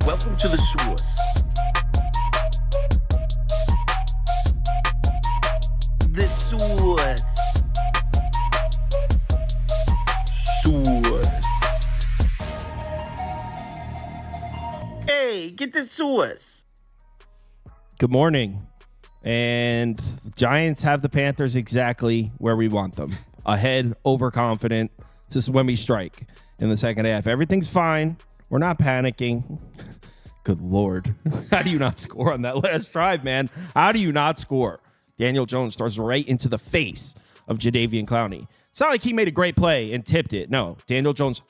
Welcome to the source. The source. Source. Hey, get the source. Good morning. And the Giants have the Panthers exactly where we want them. Ahead, overconfident. This is when we strike in the second half. Everything's fine. We're not panicking. Good Lord. How do you not score on that last drive, man? How do you not score? Daniel Jones throws right into the face of Jadeveon Clowney. It's not like he made a great play and tipped it. No, Daniel Jones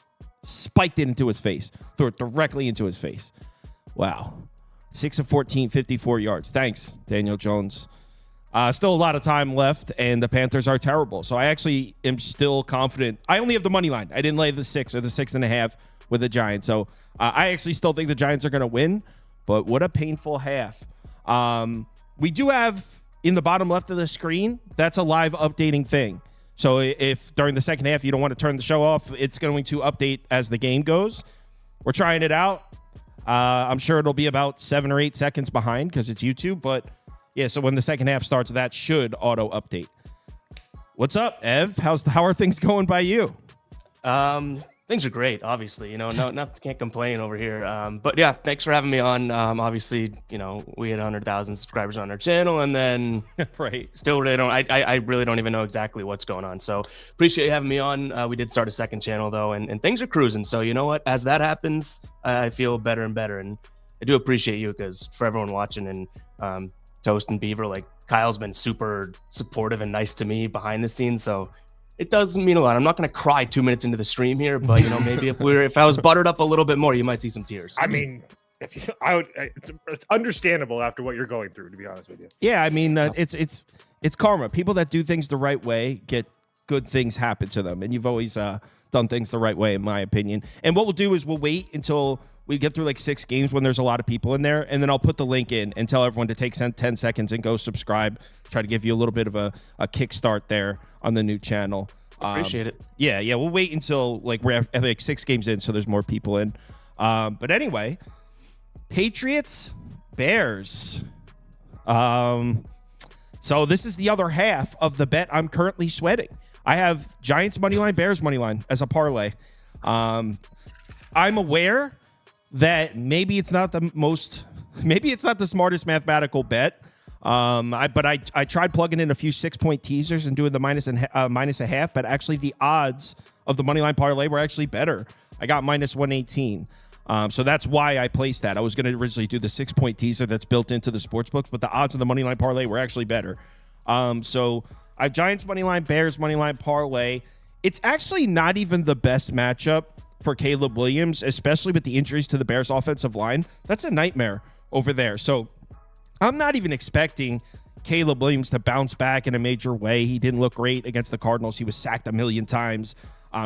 spiked it into his face. Threw it directly into his face. Wow. 6 of 14, 54 yards. Thanks, Daniel Jones. Still a lot of time left, and the Panthers are terrible. So I actually am still confident. I only have the money line. I didn't lay the 6 or the 6.5 with the Giants. So I actually still think the Giants are going to win, but what a painful half. We do have in the bottom left of the screen, that's a live updating thing. So if during the second half you don't want to turn the show off, it's going to update as the game goes. We're trying it out. I'm sure it'll be about 7 or 8 seconds behind because it's YouTube. But, yeah, so when the second half starts, that should auto-update. What's up, Ev? How are things going by you? Things are great, obviously. Can't complain over here. But, yeah, thanks for having me on. Obviously, we had 100,000 subscribers on our channel, and then right. Still really don't. I really don't even know exactly what's going on. So appreciate you having me on. We did start a second channel, though, and things are cruising. So you know what? As that happens, I feel better and better. And I do appreciate you because for everyone watching and Toast and Beaver, like Kyle's been super supportive and nice to me behind the scenes. So it does mean a lot. I'm not going to cry 2 minutes into the stream here, but maybe if I was buttered up a little bit more, you might see some tears. I mean, it's understandable after what you're going through, to be honest with you. Yeah, I mean, it's karma. People that do things the right way get good things happen to them, and you've always done things the right way, in my opinion. And what we'll do is we'll wait until we get through like 6 games when there's a lot of people in there, and then I'll put the link in and tell everyone to take 10 seconds and go subscribe. Try to give you a little bit of a kickstart there on the new channel. Appreciate it. Yeah, we'll wait until like we're at like 6 games in, so there's more people in. But anyway, Patriots, Bears. So this is the other half of the bet I'm currently sweating. I have Giants money line, Bears money line as a parlay. I'm aware that maybe it's not the smartest mathematical bet. But I tried plugging in a few 6-point teasers and doing the minus a half, but actually the odds of the money line parlay were actually better. I got minus 118. So that's why I placed that. I was going to originally do the 6-point teaser that's built into the sports books, but the odds of the money line parlay were actually better. So I have Giants money line, Bears money line parlay. It's actually not even the best matchup for Caleb Williams, especially with the injuries to the Bears offensive line. That's a nightmare over there. So I'm not even expecting Caleb Williams to bounce back in a major way. He didn't look great against the Cardinals. He was sacked a million times.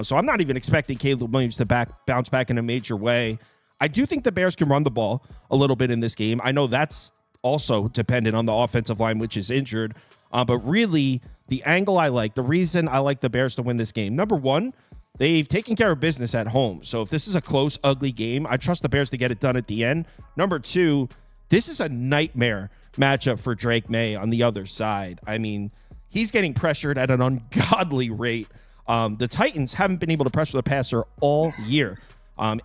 So I'm not even expecting Caleb Williams to bounce back in a major way. I do think the Bears can run the ball a little bit in this game. I know that's also dependent on the offensive line, which is injured. But really, the angle I like, the reason I like the Bears to win this game, number one, they've taken care of business at home. So if this is a close, ugly game, I trust the Bears to get it done at the end. Number two, this is a nightmare matchup for Drake May on the other side. I mean, he's getting pressured at an ungodly rate. The Titans haven't been able to pressure the passer all year.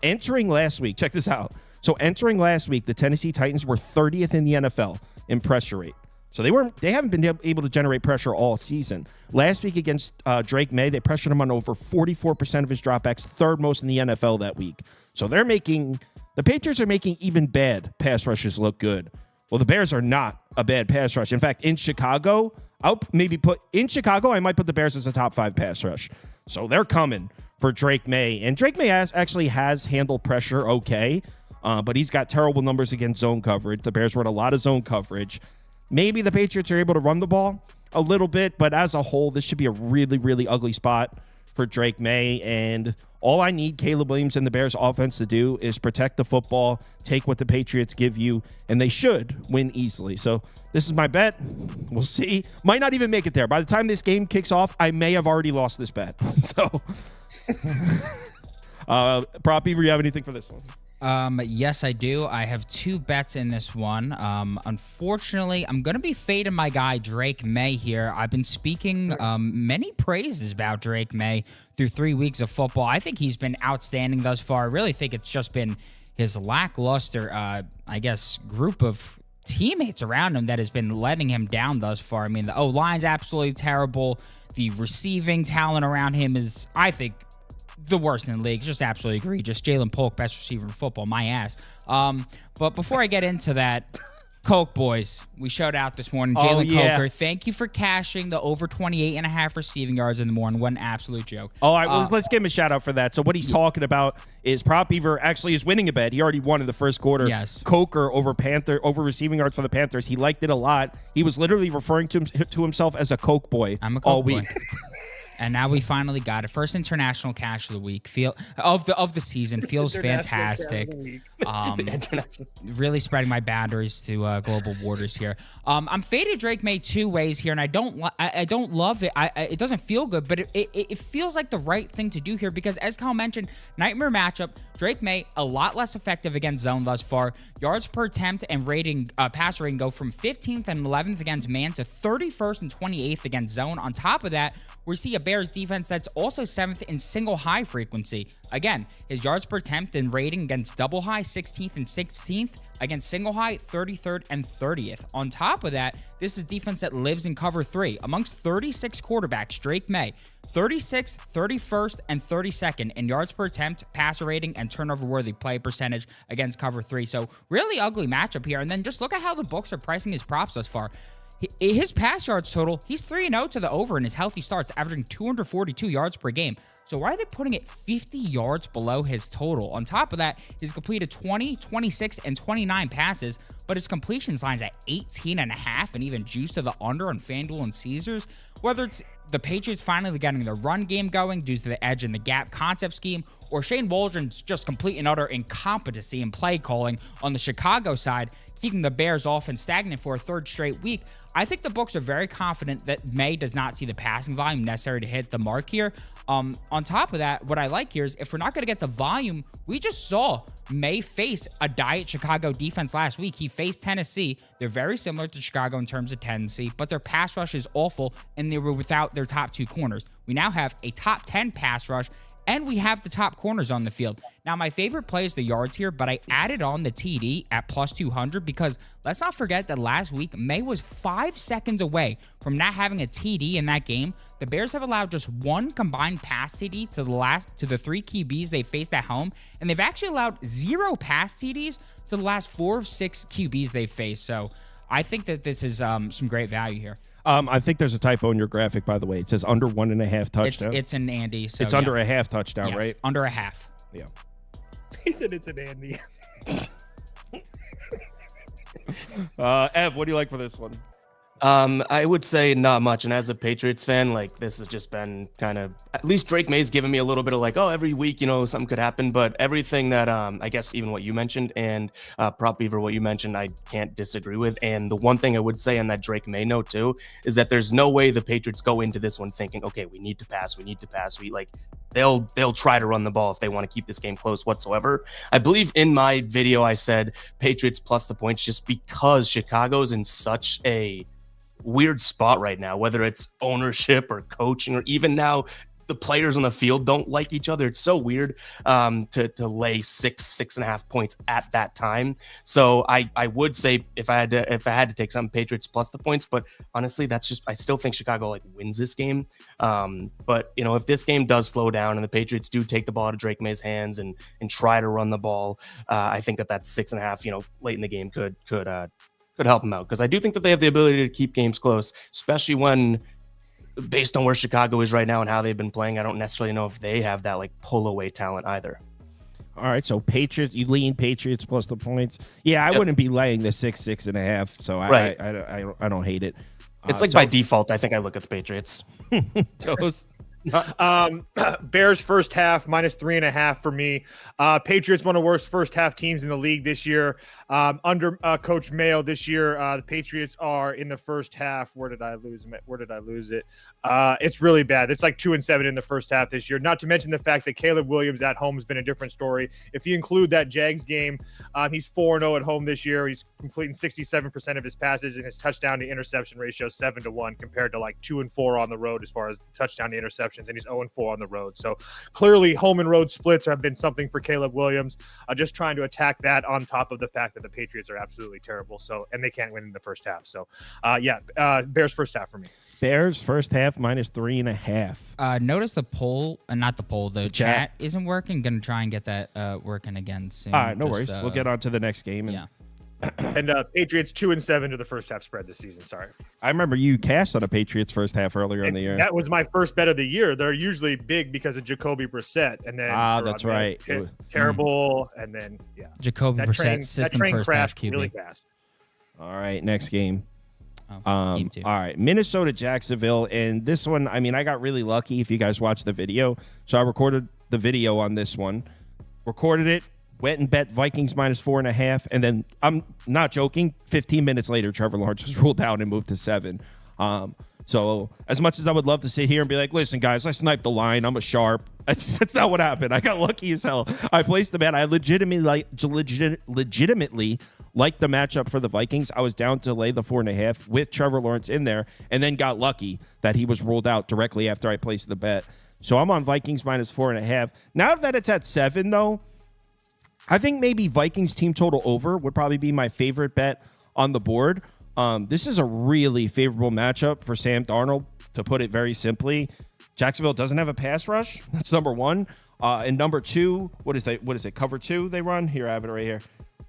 Entering last week, check this out. So entering last week, the Tennessee Titans were 30th in the NFL in pressure rate. So they haven't been able to generate pressure all season. Last week against Drake May, they pressured him on over 44% of his dropbacks, third most in the NFL that week. So the Patriots are making even bad pass rushes look good. Well, the Bears are not a bad pass rush. In fact, in Chicago, I might put the Bears as a top 5 pass rush. So they're coming for Drake May. And Drake May actually has handled pressure okay, but he's got terrible numbers against zone coverage. The Bears run a lot of zone coverage. Maybe the Patriots are able to run the ball a little bit, but as a whole, this should be a really, really ugly spot for Drake May. And all I need Caleb Williams and the Bears offense to do is protect the football, take what the Patriots give you, and they should win easily. So this is my bet. We'll see. Might not even make it there. By the time this game kicks off, I may have already lost this bet. So, Prop Beaver, you have anything for this one? Yes, I do. I have 2 bets in this one. Unfortunately, I'm going to be fading my guy Drake May here. I've been speaking many praises about Drake May through 3 weeks of football. I think he's been outstanding thus far. I really think it's just been his lackluster, group of teammates around him that has been letting him down thus far. I mean, the O-line's absolutely terrible. The receiving talent around him is, I think, the worst in the league. Just absolutely egregious. Jalen Polk, best receiver in football, my ass. But before I get into that, Coke boys, we showed out this morning. Jalen Coker, thank you for cashing the over 28.5 receiving yards in the morning. What an absolute joke. All right, well, let's give him a shout out for that. So what he's talking about is Prop Beaver actually is winning a bet. He already won in the first quarter. Yes. Coker over receiving yards for the Panthers. He liked it a lot. He was literally referring to himself as a Coke boy all week. And now we finally got it. First international cash of the week. Of the season. Feels fantastic. Really spreading my boundaries to global borders here. I'm faded Drake May 2 ways here, and I don't love it. It doesn't feel good, but it feels like the right thing to do here because, as Kyle mentioned, nightmare matchup. Drake May a lot less effective against zone thus far. Yards per attempt and pass rating go from 15th and 11th against man to 31st and 28th against zone. On top of that, we see a Bears defense that's also 7th in single high frequency. Again, his yards per attempt and rating against double high, 16th and 16th. Against single high, 33rd and 30th. On top of that, this is defense that lives in cover 3. Amongst 36 quarterbacks, Drake May, 36th, 31st, and 32nd in yards per attempt, passer rating, and turnover-worthy play percentage against cover 3. So really ugly matchup here. And then just look at how the books are pricing his props thus far. His pass yards total, he's 3-0 to the over in his healthy starts, averaging 242 yards per game. So why are they putting it 50 yards below his total? On top of that, he's completed 20, 26, and 29 passes, but his completions line's at 18.5 and even juice to the under on FanDuel and Caesars. Whether it's the Patriots finally getting the run game going due to the edge and the gap concept scheme, or Shane Waldron's just complete and utter incompetency in play calling on the Chicago side, keeping the Bears offense stagnant for a 3rd straight week, I think the books are very confident that May does not see the passing volume necessary to hit the mark here. On top of that, what I like here is if we're not going to get the volume, we just saw May face a diet Chicago defense last week. He faced Tennessee. They're very similar to Chicago in terms of tendency, but their pass rush is awful, and they were without their top 2 corners. We now have a top 10 pass rush, and we have the top corners on the field. Now, my favorite play is the yards here, but I added on the TD at plus 200 because let's not forget that last week, May was 5 seconds away from not having a TD in that game. The Bears have allowed just 1 combined pass TD to the 3 QBs they faced at home, and they've actually allowed 0 pass TDs to the last 4 of 6 QBs they've faced. So I think that this is some great value here. I think there's a typo in your graphic, by the way. It says under 1.5 touchdown. It's an Andy. So it's under a half touchdown, yes, right? Under a half. Yeah. He said it's an Andy. Ev, what do you like for this one? I would say not much. And as a Patriots fan, like this has just been kind of, at least Drake May's given me a little bit of like, oh, every week, something could happen. But everything that, I guess even what you mentioned and Prop Beaver, what you mentioned, I can't disagree with. And the one thing I would say on that Drake May note too, is that there's no way the Patriots go into this one thinking, okay, we need to pass. They'll try to run the ball if they want to keep this game close whatsoever. I believe in my video, I said Patriots plus the points just because Chicago's in such a weird spot right now, whether it's ownership or coaching or even now the players on the field don't like each other. It's so weird to lay 6.5 points at that time. So I would say if I had to take some Patriots plus the points, but honestly, that's just, I still think Chicago wins this game. But if this game does slow down and the Patriots do take the ball out of Drake May's hands and try to run the ball, I think that 6.5, late in the game could help them out, because I do think that they have the ability to keep games close, especially when, based on where Chicago is right now and how they've been playing, I don't necessarily know if they have that pull away talent either. All right, so Patriots, you lean Patriots plus the points. Yeah, I wouldn't be laying the 6.5. So right. I don't hate it. It's by default, I think I look at the Patriots. Toast. Bears first half minus 3.5 for me. Patriots, one of the worst first half teams in the league this year. Under Coach Mayo this year, the Patriots are in the first half. Where did I lose it? It's really bad. It's like 2-7 in the first half this year. Not to mention the fact that Caleb Williams at home has been a different story. If you include that Jags game, he's 4-0 at home this year. He's completing 67% of his passes, and his touchdown to interception ratio 7-1 compared to like 2-4 on the road as far as touchdown to interceptions, and he's 0-4 on the road. So clearly, home and road splits have been something for Caleb Williams. Just trying to attack that on top of the fact that the Patriots are absolutely terrible. So, and they can't win in the first half. So, Bears first half for me. Bears first half -3.5. Notice the poll, not the poll, the chat isn't working. Gonna try and get that working again soon. All right, no worries. We'll get on to the next game. Yeah. And Patriots 2-7 to the first half spread this season. Sorry. I remember you cashed on a Patriots first half earlier in the year. That was my first bet of the year. They're usually big because of Jacoby Brissett, and then that's right. Terrible, and then Jacoby Brissett system first half QB. Really fast. All right, next game. Game 2. All right, Minnesota, Jacksonville, and this one, I mean, I got really lucky if you guys watched the video. So I recorded the video on this one, recorded it, went and bet Vikings -4.5, and then I'm not joking, 15 minutes later, Trevor Lawrence was ruled out and moved to 7. So as much as I would love to sit here and be like, listen, guys, I sniped the line, I'm a sharp. That's not what happened. I got lucky as hell. I placed the bet. I legitimately liked the matchup for the Vikings. I was down to lay the 4.5 with Trevor Lawrence in there, and then got lucky that he was ruled out directly after I placed the bet. So I'm on Vikings -4.5. Now that it's at 7, though, I think maybe Vikings team total over would probably be my favorite bet on the board. This is a really favorable matchup for Sam Darnold, to put it very simply. Jacksonville doesn't have a pass rush. That's number one. And number two, what is it? Cover 2 they run? Here, I have it right here.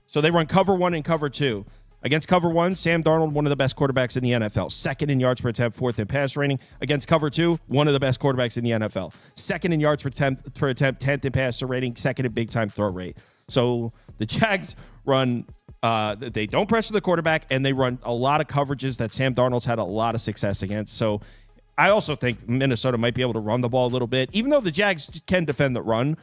So they run cover 1 and cover 2. Against cover 1, Sam Darnold, one of the best quarterbacks in the NFL. Second in yards per attempt, fourth in pass rating. Against cover 2, one of the best quarterbacks in the NFL. Second in yards per attempt, 10th in passer rating, second in big-time throw rate. So the Jags run, they don't pressure the quarterback, and they run a lot of coverages that Sam Darnold's had a lot of success against. So I also think Minnesota might be able to run the ball a little bit, even though the Jags can defend the run.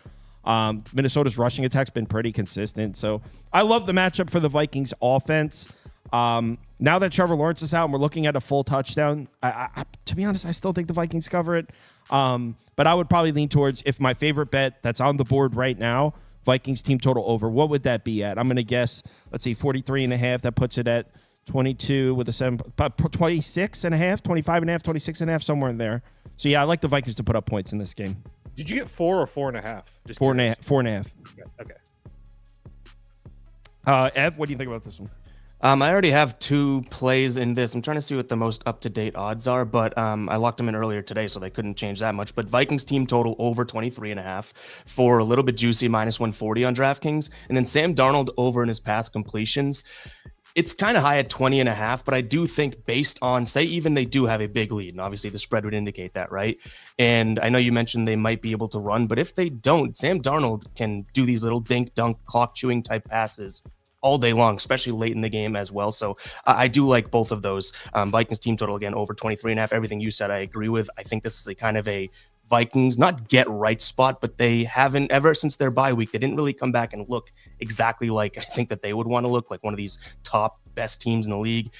Minnesota's rushing attack's been pretty consistent. So I love the matchup for the Vikings offense. Now that Trevor Lawrence is out and we're looking at a full touchdown, I to be honest, I still think the Vikings cover it. But I would probably lean towards, if my favorite bet that's on the board right now, Vikings team total over, what would that be at? I'm going to guess, let's see, 43.5. That puts it at 22 with a 7, 26.5, 25.5, 26.5, somewhere in there. So yeah, I like the Vikings to put up points in this game. Did you get 4 or 4.5? Just 4.5. Okay. Ev, what do you think about this one? I already have 2 plays in this. I'm trying to see what the most up-to-date odds are, but I locked them in earlier today, so they couldn't change that much. But Vikings team total over 23.5 for a little bit juicy -140 on DraftKings. And then Sam Darnold over in his pass completions. It's kind of high at 20.5, but I do think based on, say, even they do have a big lead, and obviously the spread would indicate that, right? And I know you mentioned they might be able to run, but if they don't, Sam Darnold can do these little dink-dunk, clock-chewing type passes all day long, especially late in the game as well. So I do like both of those. Vikings team total, again, over 23.5. Everything you said, I agree with. I think this is a kind of a Vikings, not get right spot, but they haven't, ever since their bye week, they didn't really come back and look exactly like I think that they would want to look, like one of these top best teams in the league.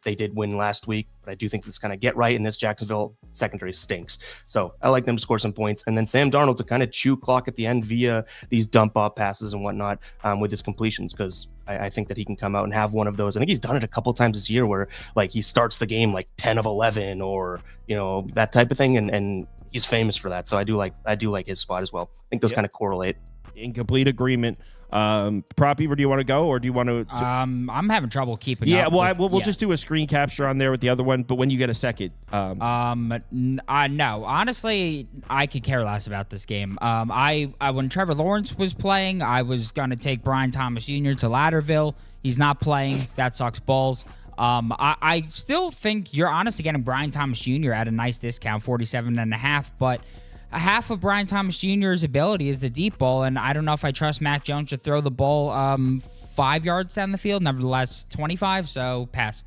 They did win last week, but I do think this kind of get right, and this Jacksonville secondary stinks. So I like them to score some points, and then Sam Darnold to kind of chew clock at the end via these dump off passes and whatnot with his completions, because I think that he can come out and have one of those. I think he's done it a couple times this year where like he starts the game like 10 of 11 or, you know, that type of thing, and he's famous for that. So I do like his spot as well. I think those kind of correlate. In complete agreement. Prop Beaver, do you want to go, or do you want to? I'm having trouble keeping. Yeah, up well, we'll just do a screen capture on there with the other one. But when you get a second, no, honestly, I could care less about this game. I when Trevor Lawrence was playing, I was gonna take Brian Thomas Jr. to Ladderville. He's not playing. That sucks balls. I still think you're honestly getting Brian Thomas Jr. at a nice discount, 47.5, but half of Brian Thomas Jr.'s ability is the deep ball, and I don't know if I trust Mac Jones to throw the ball 5 yards down the field, nevertheless 25, so pass.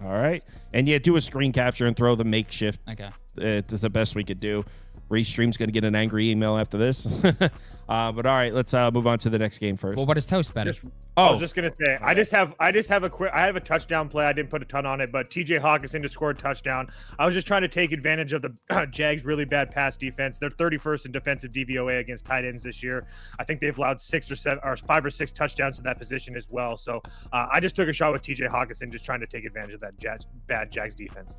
All right. And yeah, do a screen capture and throw the makeshift. Okay. It's the best we could do. Restream's going to get an angry email after this. But all right, let's move on to the next game first. Well, what is Toast betting? I was just gonna say, I just have I have a touchdown play. I didn't put a ton on it, but TJ Hawkinson to score a touchdown. I was just trying to take advantage of the Jags' really bad pass defense. They're 31st in defensive DVOA against tight ends this year. I think they've allowed 5 or 6 touchdowns to that position as well. So I just took a shot with TJ Hawkinson, just trying to take advantage of that bad Jags defense.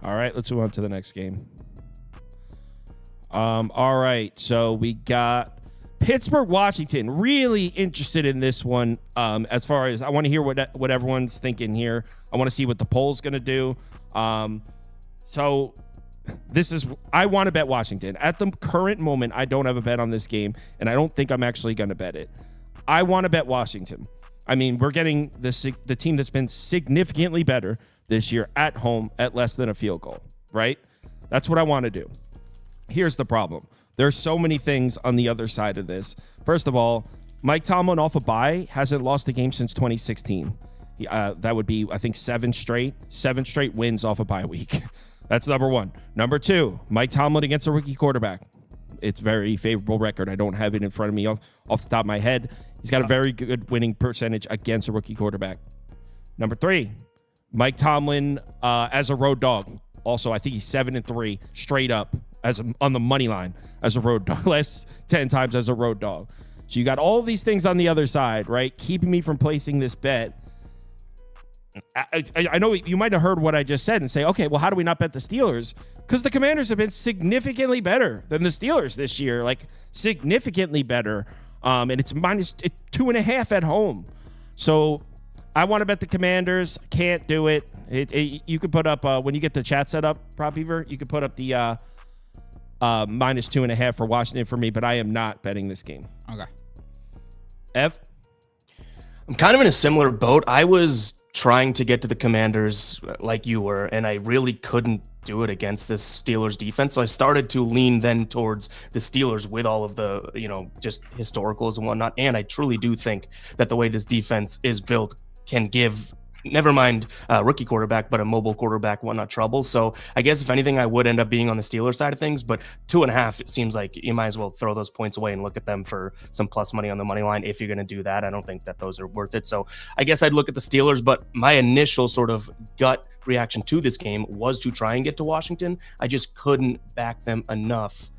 All right, let's move on to the next game. All right, so we got Pittsburgh, Washington. Really interested in this one. As far as I want to hear what everyone's thinking here. I want to see what the poll's going to do. So this is I want to bet Washington. At the current moment, I don't have a bet on this game, and I don't think I'm actually going to bet it. I want to bet Washington. I mean, we're getting the team that's been significantly better this year at home at less than a field goal, right? That's what I want to do. Here's the problem. There's so many things on the other side of this. First of all, Mike Tomlin off a bye hasn't lost a game since 2016. That would be, I think, 7 straight wins off a bye week. That's number one. Number two, Mike Tomlin against a rookie quarterback. It's very favorable record. I don't have it in front of me off the top of my head. He's got a very good winning percentage against a rookie quarterback. Number three, Mike Tomlin as a road dog. Also, I think he's 7-3 straight up on the money line as a road dog. Last 10 times as a road dog. So you got all these things on the other side, right? Keeping me from placing this bet. I know you might have heard what I just said and say, okay, well, how do we not bet the Steelers? Because the Commanders have been significantly better than the Steelers this year, like significantly better. And it's -2.5 at home. So I want to bet the Commanders. Can't do it. You can put up, when you get the chat set up, Prop Beaver, you can put up the -2.5 for Washington for me, but I am not betting this game. Okay. Ev? I'm kind of in a similar boat. I was trying to get to the Commanders like you were, and I really couldn't do it against this Steelers defense. So I started to lean then towards the Steelers with all of the, just historicals and whatnot. And I truly do think that the way this defense is built can give, never mind rookie quarterback, but a mobile quarterback, whatnot, trouble. So I guess if anything, I would end up being on the Steelers side of things, but 2.5, it seems like you might as well throw those points away and look at them for some plus money on the money line. If you're going to do that, I don't think that those are worth it. So I guess I'd look at the Steelers, but my initial sort of gut reaction to this game was to try and get to Washington. I just couldn't back them enough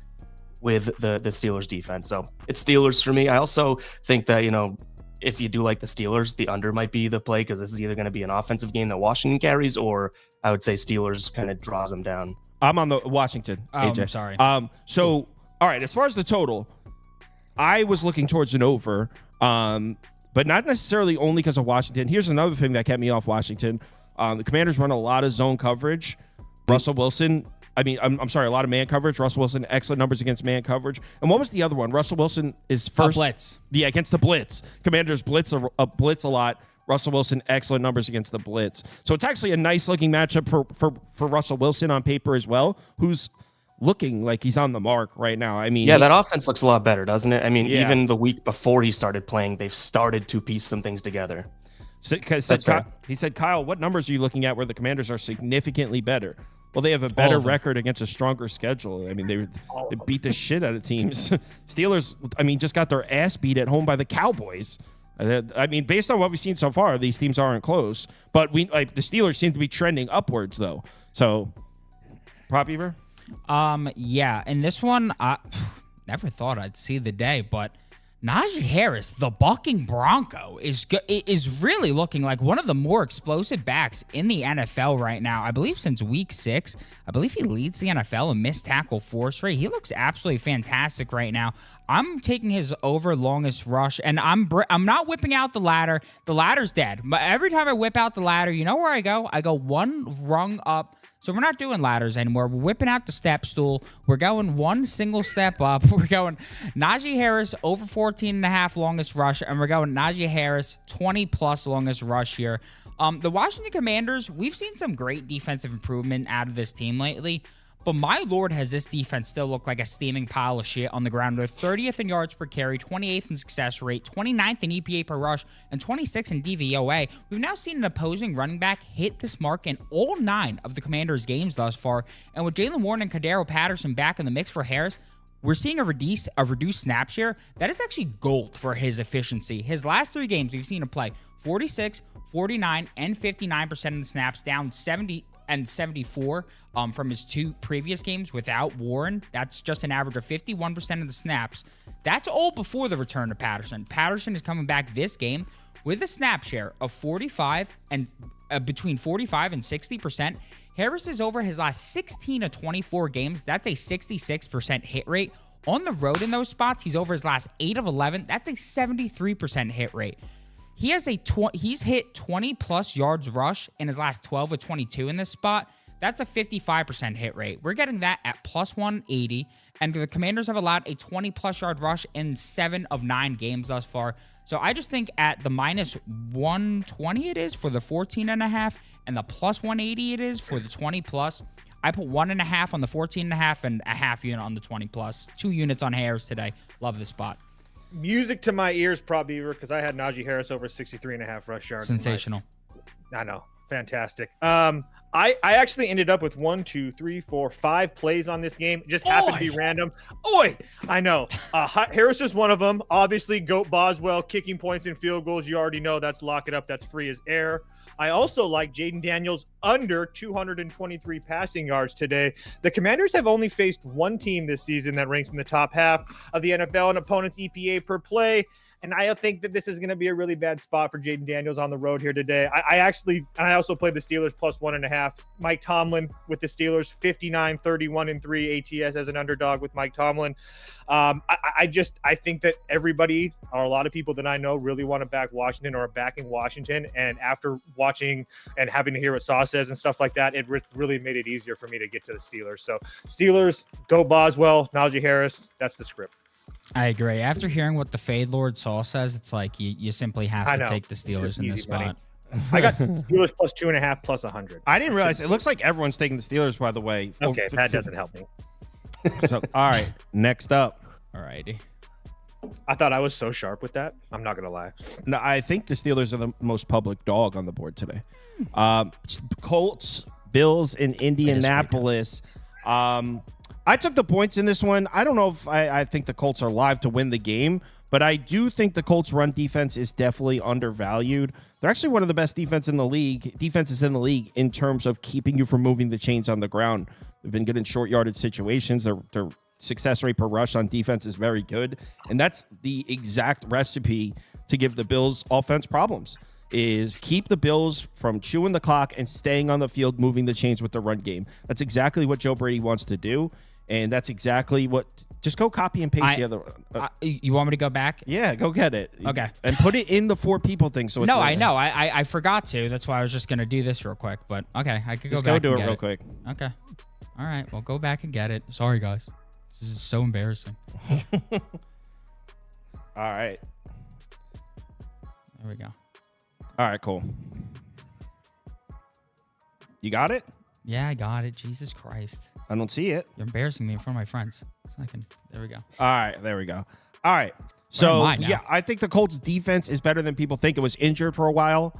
with the Steelers defense. So it's Steelers for me. I also think that, if you do like the Steelers, the under might be the play, because this is either going to be an offensive game that Washington carries, or I would say Steelers kind of draws them down. I'm on the Washington, AJ. I'm sorry. So, all right, as far as the total, I was looking towards an over, but not necessarily only because of Washington. Here's another thing that kept me off Washington. The Commanders run a lot of zone coverage. Russell Wilson, I'm sorry, a lot of man coverage. Russell Wilson, excellent numbers against man coverage. And what was the other one? Russell Wilson is first. Blitz. Yeah, against the blitz. Commanders blitz a lot. Russell Wilson, excellent numbers against the blitz. So it's actually a nice looking matchup for Russell Wilson on paper as well, who's looking like he's on the mark right now. That offense looks a lot better, doesn't it? Yeah. Even the week before he started playing, they've started to piece some things together. He said, Kyle, what numbers are you looking at where the Commanders are significantly better? Well, they have a better record against a stronger schedule. They beat the shit out of teams. Steelers, just got their ass beat at home by the Cowboys. Based on what we've seen so far, these teams aren't close. But the Steelers seem to be trending upwards, though. So, Prop Beaver? Yeah, and this one, I never thought I'd see the day, but Najee Harris, the bucking Bronco, is really looking like one of the more explosive backs in the NFL right now. I believe since week 6, I believe he leads the NFL in missed tackle force rate. He looks absolutely fantastic right now. I'm taking his over longest rush, and I'm not whipping out the ladder. The ladder's dead. But every time I whip out the ladder, you know where I go? I go one rung up. So we're not doing ladders anymore. We're whipping out the step stool. We're going one single step up. We're going Najee Harris over 14.5 longest rush, and we're going Najee Harris 20+ longest rush here. The Washington Commanders, we've seen some great defensive improvement out of this team lately, But my lord, has this defense still looked like a steaming pile of shit on the ground. They're 30th in yards per carry, 28th in success rate, 29th in EPA per rush, and 26th in DVOA. We've now seen an opposing running back hit this mark in all 9 of the Commanders' games thus far. And with Jalen Warren and Kadero Patterson back in the mix for Harris, we're seeing a reduced snap share. That is actually gold for his efficiency. His last 3 games, we've seen him play 46, 49, and 59% of the snaps, down 70 and 74 from his 2 previous games without Warren. That's just an average of 51% of the snaps. That's all before the return of Patterson. Patterson is coming back this game with a snap share of 45 and between 45 and 60%. Harris is over his last 16 of 24 games. That's a 66% hit rate. On the road in those spots, he's over his last 8 of 11. That's a 73% hit rate. He's hit 20 plus yards rush in his last 12 of 22 in this spot. That's a 55% hit rate. We're getting that at plus 180. And the Commanders have allowed a 20 plus yard rush in 7 of 9 games thus far. So I just think at the minus 120 it is for the 14.5 and the plus 180 it is for the 20 plus. I put 1.5 on the 14.5 and a half unit on the 20 plus. 2 units on Harris today. Love this spot. Music to my ears, Prop Beaver, because I had Najee Harris over 63.5 rush yards. Sensational. I know. Fantastic. I actually ended up with 1, 2, 3, 4, 5 plays on this game. It just happened to be random. Oi! I know. Harris is one of them. Obviously, Goat Boswell, kicking points and field goals. You already know that's lock it up. That's free as air. I also like Jaden Daniels under 223 passing yards today. The Commanders have only faced one team this season that ranks in the top half of the NFL in opponents' EPA per play. And I think that this is going to be a really bad spot for Jaden Daniels on the road here today. I also played the Steelers plus 1.5. Mike Tomlin with the Steelers, 59, 31, and 3 ATS as an underdog with Mike Tomlin. I think that everybody, or a lot of people that I know, really want to back Washington or are backing Washington. And after watching and having to hear what Saw says and stuff like that, it really made it easier for me to get to the Steelers. So Steelers, go Boswell, Najee Harris. That's the script. I agree. After hearing what the Fade Lord Saul says, it's like you simply have to take the Steelers in this spot. I got Steelers plus 2.5 plus 100. I didn't realize. It looks like everyone's taking the Steelers, by the way. Okay, that doesn't help me. So, all right, next up. All righty. I thought I was so sharp with that. I'm not going to lie. No, I think the Steelers are the most public dog on the board today. Colts, Bills in Indianapolis. I took the points in this one. I don't know if I think the Colts are live to win the game, but I do think the Colts' run defense is definitely undervalued. They're actually one of the best defenses in the league in terms of keeping you from moving the chains on the ground. They've been good in short yardage situations. Their success rate per rush on defense is very good, and that's the exact recipe to give the Bills offense problems. Is keep the Bills from chewing the clock and staying on the field, moving the chains with the run game. That's exactly what Joe Brady wants to do, and that's exactly what. Just go copy and paste the other one. You want me to go back? Yeah, go get it. Okay. And put it in the 4 people thing. So it's no, I know. I forgot to. That's why I was just gonna do this real quick. But okay, I could go back. Just go do and it get real quick. Okay. All right. Well, go back and get it. Sorry, guys. This is so embarrassing. All right. There we go. All right, cool. You got it? Yeah, I got it. Jesus Christ. I don't see it. You're embarrassing me in front of my friends. There we go. All right, there we go. All right. So, yeah, I think the Colts defense is better than people think. It was injured for a while.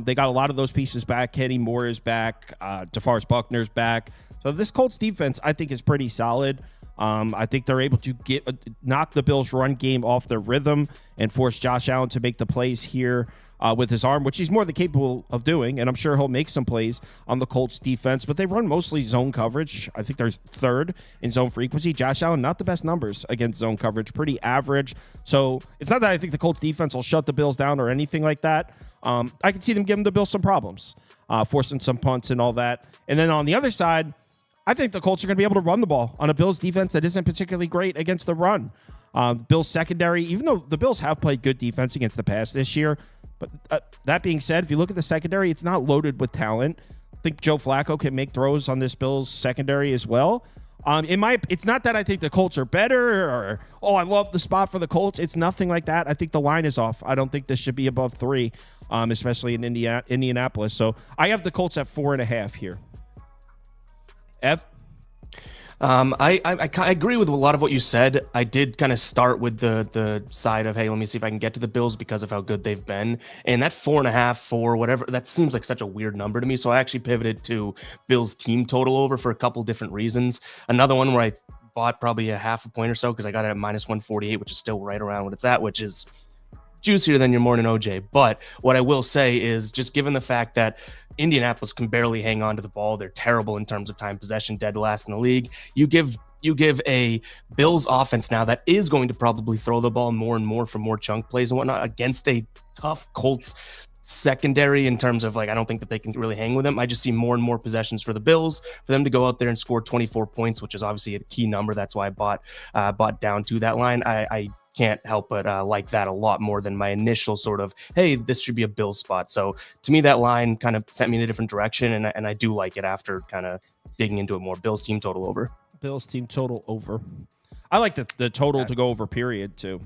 They got a lot of those pieces back. Kenny Moore is back. DeForest Buckner's back. So this Colts defense, I think, is pretty solid. I think they're able to knock the Bills' run game off their rhythm and force Josh Allen to make the plays here with his arm, which he's more than capable of doing, and I'm sure he'll make some plays on the Colts defense, but they run mostly zone coverage. I think they're third in zone frequency. Josh Allen, not the best numbers against zone coverage, pretty average. So it's not that I think the Colts defense will shut the Bills down or anything like that. I can see them giving the Bills some problems, forcing some punts and all that. And then on the other side, I think the Colts are going to be able to run the ball on a Bills defense that isn't particularly great against the run. Bills secondary, even though the Bills have played good defense against the pass this year, but that being said, if you look at the secondary, it's not loaded with talent. I think Joe Flacco can make throws on this Bills secondary as well. It's not that I think the Colts are better or, I love the spot for the Colts. It's nothing like that. I think the line is off. I don't think this should be above 3, especially in Indianapolis. So I have the Colts at 4.5 here. I agree with a lot of what you said. I did kind of start with the side of, hey, let me see if I can get to the Bills because of how good they've been. And that 4.5, 4, whatever, that seems like such a weird number to me. So I actually pivoted to Bills team total over for a couple different reasons. Another one where I bought probably a half a point or so because I got it at minus 148, which is still right around what it's at, which is juicier than your morning OJ. But what I will say is, just given the fact that Indianapolis can barely hang on to the ball, they're terrible in terms of time possession, dead last in the league. You give a Bills offense now that is going to probably throw the ball more and more for more chunk plays and whatnot against a tough Colts secondary in terms of, like, I don't think that they can really hang with them. I just see more and more possessions for the Bills, for them to go out there and score 24 points, which is obviously a key number. That's why I bought down to that line. I can't help but like that a lot more than my initial sort of, hey, this should be a Bills spot. So to me, that line kind of sent me in a different direction, and I do like it after kind of digging into it more. Bills team total over. Bills team total over. I like the total to go over, period, too.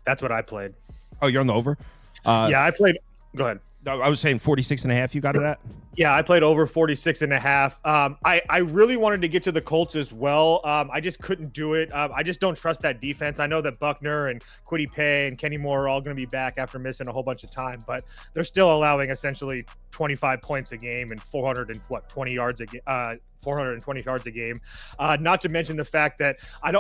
That's what I played. Oh, you're on the over? Yeah, I played. Go ahead. I was saying 46.5. You got it at? Yeah, I played over 46.5. I really wanted to get to the Colts as well. I just couldn't do it. I just don't trust that defense. I know that Buckner and Kwity Paye and Kenny Moore are all going to be back after missing a whole bunch of time, but they're still allowing essentially 25 points a game and 420 yards a game. 420 yards a game. Not to mention the fact that I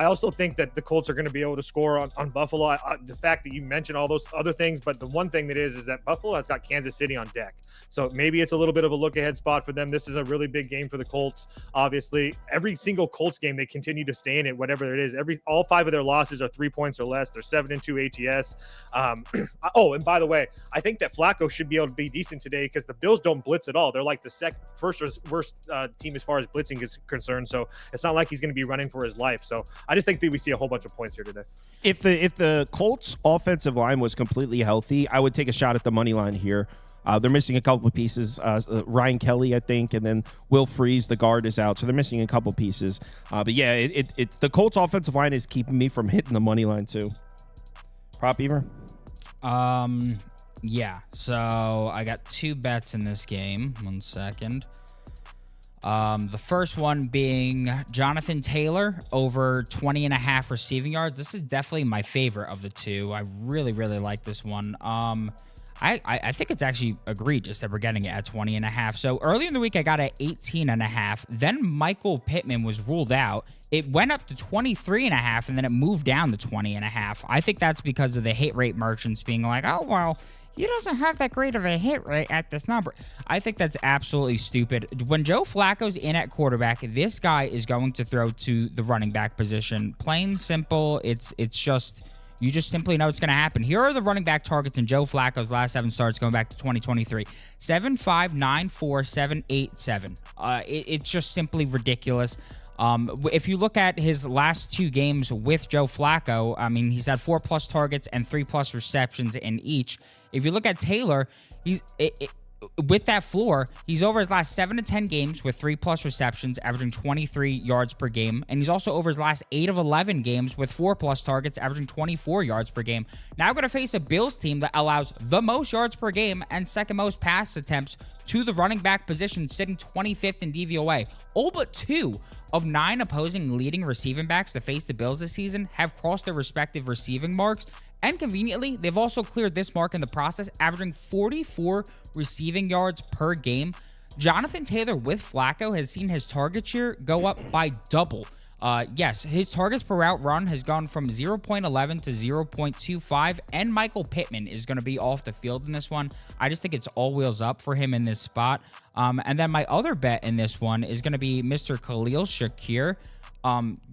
also think that the Colts are going to be able to score on Buffalo. The fact that you mentioned all those other things, but the one thing that is that Buffalo has got Kansas City on deck. So maybe it's a little bit of a look ahead spot for them. This is a really big game for the Colts. Obviously, every single Colts game, they continue to stay in it, whatever it is. All 5 of their losses are 3 points or less. They're 7-2 ATS. Oh, and by the way, I think that Flacco should be able to be decent today because the Bills don't blitz at all. They're like the first worst team as far as blitzing is concerned. So it's not like he's going to be running for his life. So I just think that we see a whole bunch of points here today. If the Colts offensive line was completely healthy, I would take a shot at the money line here. They're missing a couple of pieces. Ryan Kelly, I think, and then Will Freeze, the guard, is out. So they're missing a couple pieces. But yeah, the Colts offensive line is keeping me from hitting the money line too. Prop Beaver? Yeah. So I got 2 bets in this game. 1 second. The first one being Jonathan Taylor over 20.5 receiving yards. This is definitely my favorite of the 2. I really, really like this one. I think it's actually egregious that we're getting it at 20.5. So earlier in the week, I got it at 18.5. Then Michael Pittman was ruled out. It went up to 23.5, and then it moved down to 20.5. I think that's because of the hit rate merchants being like, oh, well, he doesn't have that great of a hit rate at this number. I think that's absolutely stupid. When Joe Flacco's in at quarterback, this guy is going to throw to the running back position. Plain simple. It's just, you just simply know it's going to happen. Here are the running back targets in Joe Flacco's last 7 starts going back to 2023. 7, 5, 9, 4, 7, 8, 7. It's just simply ridiculous. If you look at his last 2 games with Joe Flacco, I mean, he's had 4+ targets and 3+ receptions in each. If you look at Taylor, with that floor, he's over his last 7 to 10 games with 3+ receptions, averaging 23 yards per game. And he's also over his last 8 of 11 games with 4+ targets, averaging 24 yards per game. Now we're going to face a Bills team that allows the most yards per game and second most pass attempts to the running back position, sitting 25th in DVOA. All but 2 of 9 opposing leading receiving backs to face the Bills this season have crossed their respective receiving marks. And conveniently, they've also cleared this mark in the process, averaging 44 receiving yards per game. Jonathan Taylor with Flacco has seen his target share go up by double. Yes, his targets per route run has gone from 0.11 to 0.25, and Michael Pittman is going to be off the field in this one. I just think it's all wheels up for him in this spot. And then my other bet in this one is going to be Mr. Khalil Shakir.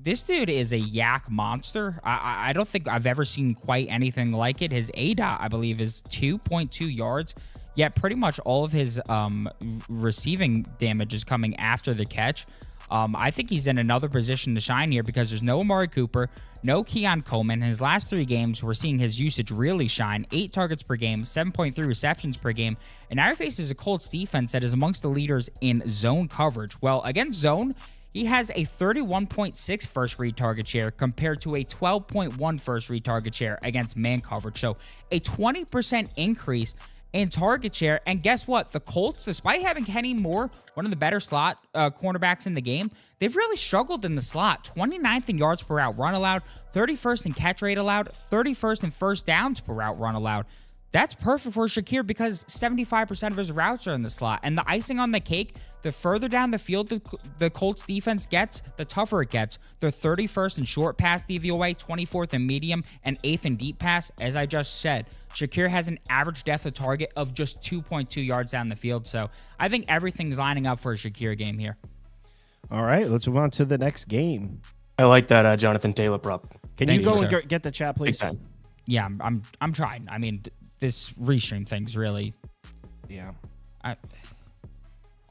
This dude is a yak monster. I don't think I've ever seen quite anything like it. His ADOT, I believe, is 2.2 yards. Yet pretty much all of his receiving damage is coming after the catch. I think he's in another position to shine here because there's no Amari Cooper, no Keon Coleman. In his last 3 games, we're seeing his usage really shine. 8 targets per game, 7.3 receptions per game. And our face is a Colts defense that is amongst the leaders in zone coverage. Well, against zone, he has a 31.6 first read target share compared to a 12.1 first read target share against man coverage. So a 20% increase in target share. And guess what? The Colts, despite having Kenny Moore, one of the better slot cornerbacks in the game, they've really struggled in the slot. 29th in yards per route run allowed, 31st in catch rate allowed, 31st in first downs per route run allowed. That's perfect for Shakir because 75% of his routes are in the slot. And the icing on the cake, the further down the field the Colts defense gets, the tougher it gets. They're 31st in short pass DVOA, 24th in medium, and 8th in deep pass. As I just said, Shakir has an average depth of target of just 2.2 yards down the field. So I think everything's lining up for a Shakir game here. All right, let's move on to the next game. I like that Jonathan Taylor prop. Can Thank you go you, and sir. get the chat, please? Big time. Yeah, I'm trying. I mean, this restream thing's really. Yeah.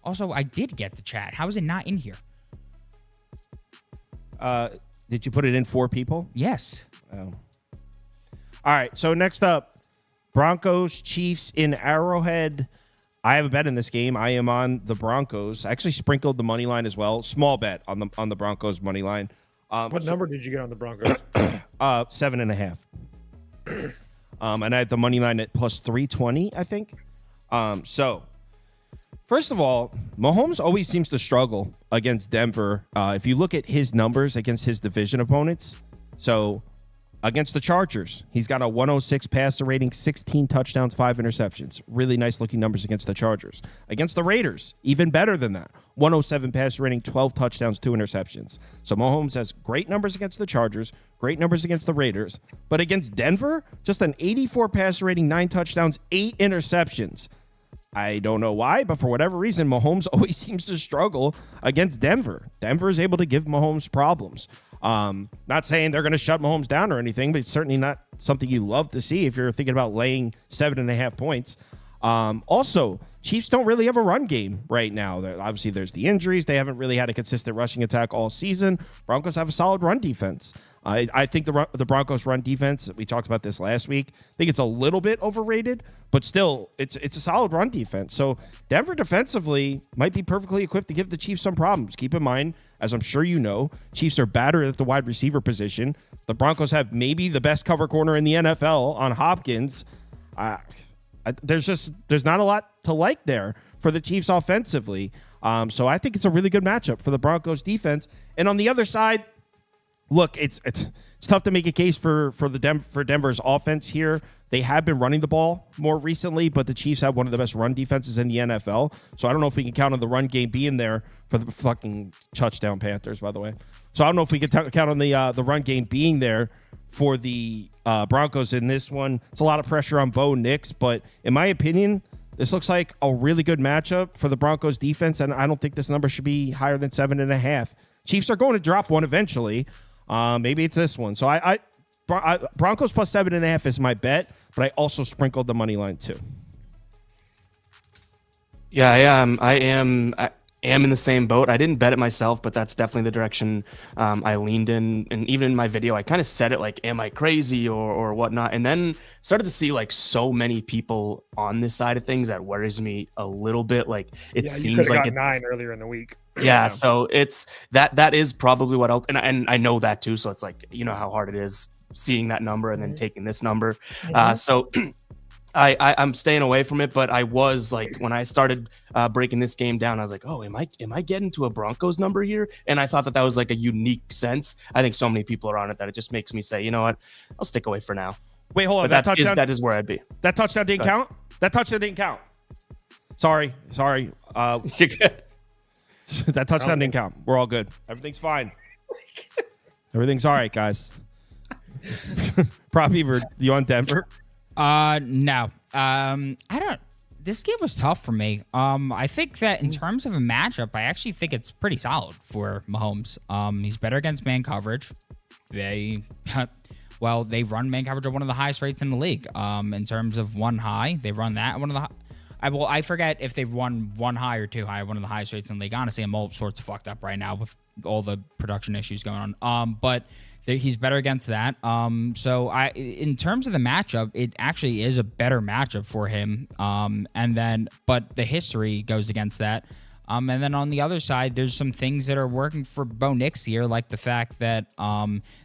Also, I did get the chat. How is it not in here? Did you put it in 4 people? Yes. Oh. All right. So next up, Broncos Chiefs in Arrowhead. I have a bet in this game. I am on the Broncos. I actually sprinkled the money line as well. Small bet on the Broncos money line. What number did you get on the Broncos? 7.5. And I had the money line at plus 320, I think. So, first of all, Mahomes always seems to struggle against Denver. If you look at his numbers against his division opponents, so against the Chargers, he's got a 106 passer rating, 16 touchdowns, 5 interceptions. Really nice looking numbers against the Chargers. Against the Raiders, even better than that. 107 passer rating, 12 touchdowns, 2 interceptions. So Mahomes has great numbers against the Chargers, great numbers against the Raiders. But against Denver, just an 84 passer rating, 9 touchdowns, 8 interceptions. I don't know why, but for whatever reason, Mahomes always seems to struggle against Denver. Denver is able to give Mahomes problems. Not saying they're going to shut Mahomes down or anything, but it's certainly not something you love to see if you're thinking about laying 7.5 points. Also, Chiefs don't really have a run game right now. Obviously, there's the injuries. They haven't really had a consistent rushing attack all season. Broncos have a solid run defense. I think the Broncos run defense, we talked about this last week, I think it's a little bit overrated, but still, it's a solid run defense. So Denver defensively might be perfectly equipped to give the Chiefs some problems. Keep in mind, as I'm sure you know, Chiefs are battered at the wide receiver position. The Broncos have maybe the best cover corner in the NFL on Hopkins. There's not a lot to like there for the Chiefs offensively. So I think it's a really good matchup for the Broncos defense. And on the other side, look, it's tough to make a case for Denver's offense here. They have been running the ball more recently, but the Chiefs have one of the best run defenses in the NFL. So I don't know if we can count on the run game being there for the fucking touchdown Panthers, by the way. So I don't know if we can count on the run game being there for the Broncos in this one. It's a lot of pressure on Bo Nix, but in my opinion, this looks like a really good matchup for the Broncos defense, and I don't think this number should be higher than 7.5. Chiefs are going to drop one eventually. Maybe it's this one. So I Broncos plus 7.5 is my bet, but I also sprinkled the money line too. Yeah, I am in the same boat. I didn't bet it myself, but that's definitely the direction I leaned in. And even in my video, I kind of said it like, am I crazy or whatnot? And then started to see like so many people on this side of things that worries me a little bit. Like it seems like 9 earlier in the week. Yeah, so it's that is probably what else, and I know that too. So it's like, you know how hard it is seeing that number and then taking this number. So I'm staying away from it. But I was like, when I started breaking this game down, I was like, oh, am I getting to a Broncos number here? And I thought that was like a unique sense. I think so many people are on it that it just makes me say, you know what, I'll stick away for now. Wait, hold on. But that is where I'd be. That touchdown didn't count? That touchdown didn't count. Sorry. You're good. That touchdown didn't count. We're all good. Everything's fine. Everything's all right, guys. Prop Beaver, you on Denver? No. I don't. This game was tough for me. I think that in terms of a matchup, I actually think it's pretty solid for Mahomes. He's better against man coverage. They run man coverage at one of the highest rates in the league. In terms of one high, they run that one of the. I forget if they've won one high or two high, one of the highest rates in the league. Honestly, I'm all sorts of fucked up right now with all the production issues going on. But he's better against that. So in terms of the matchup, it actually is a better matchup for him. But the history goes against that. And then on the other side, there's some things that are working for Bo Nix here, like the fact that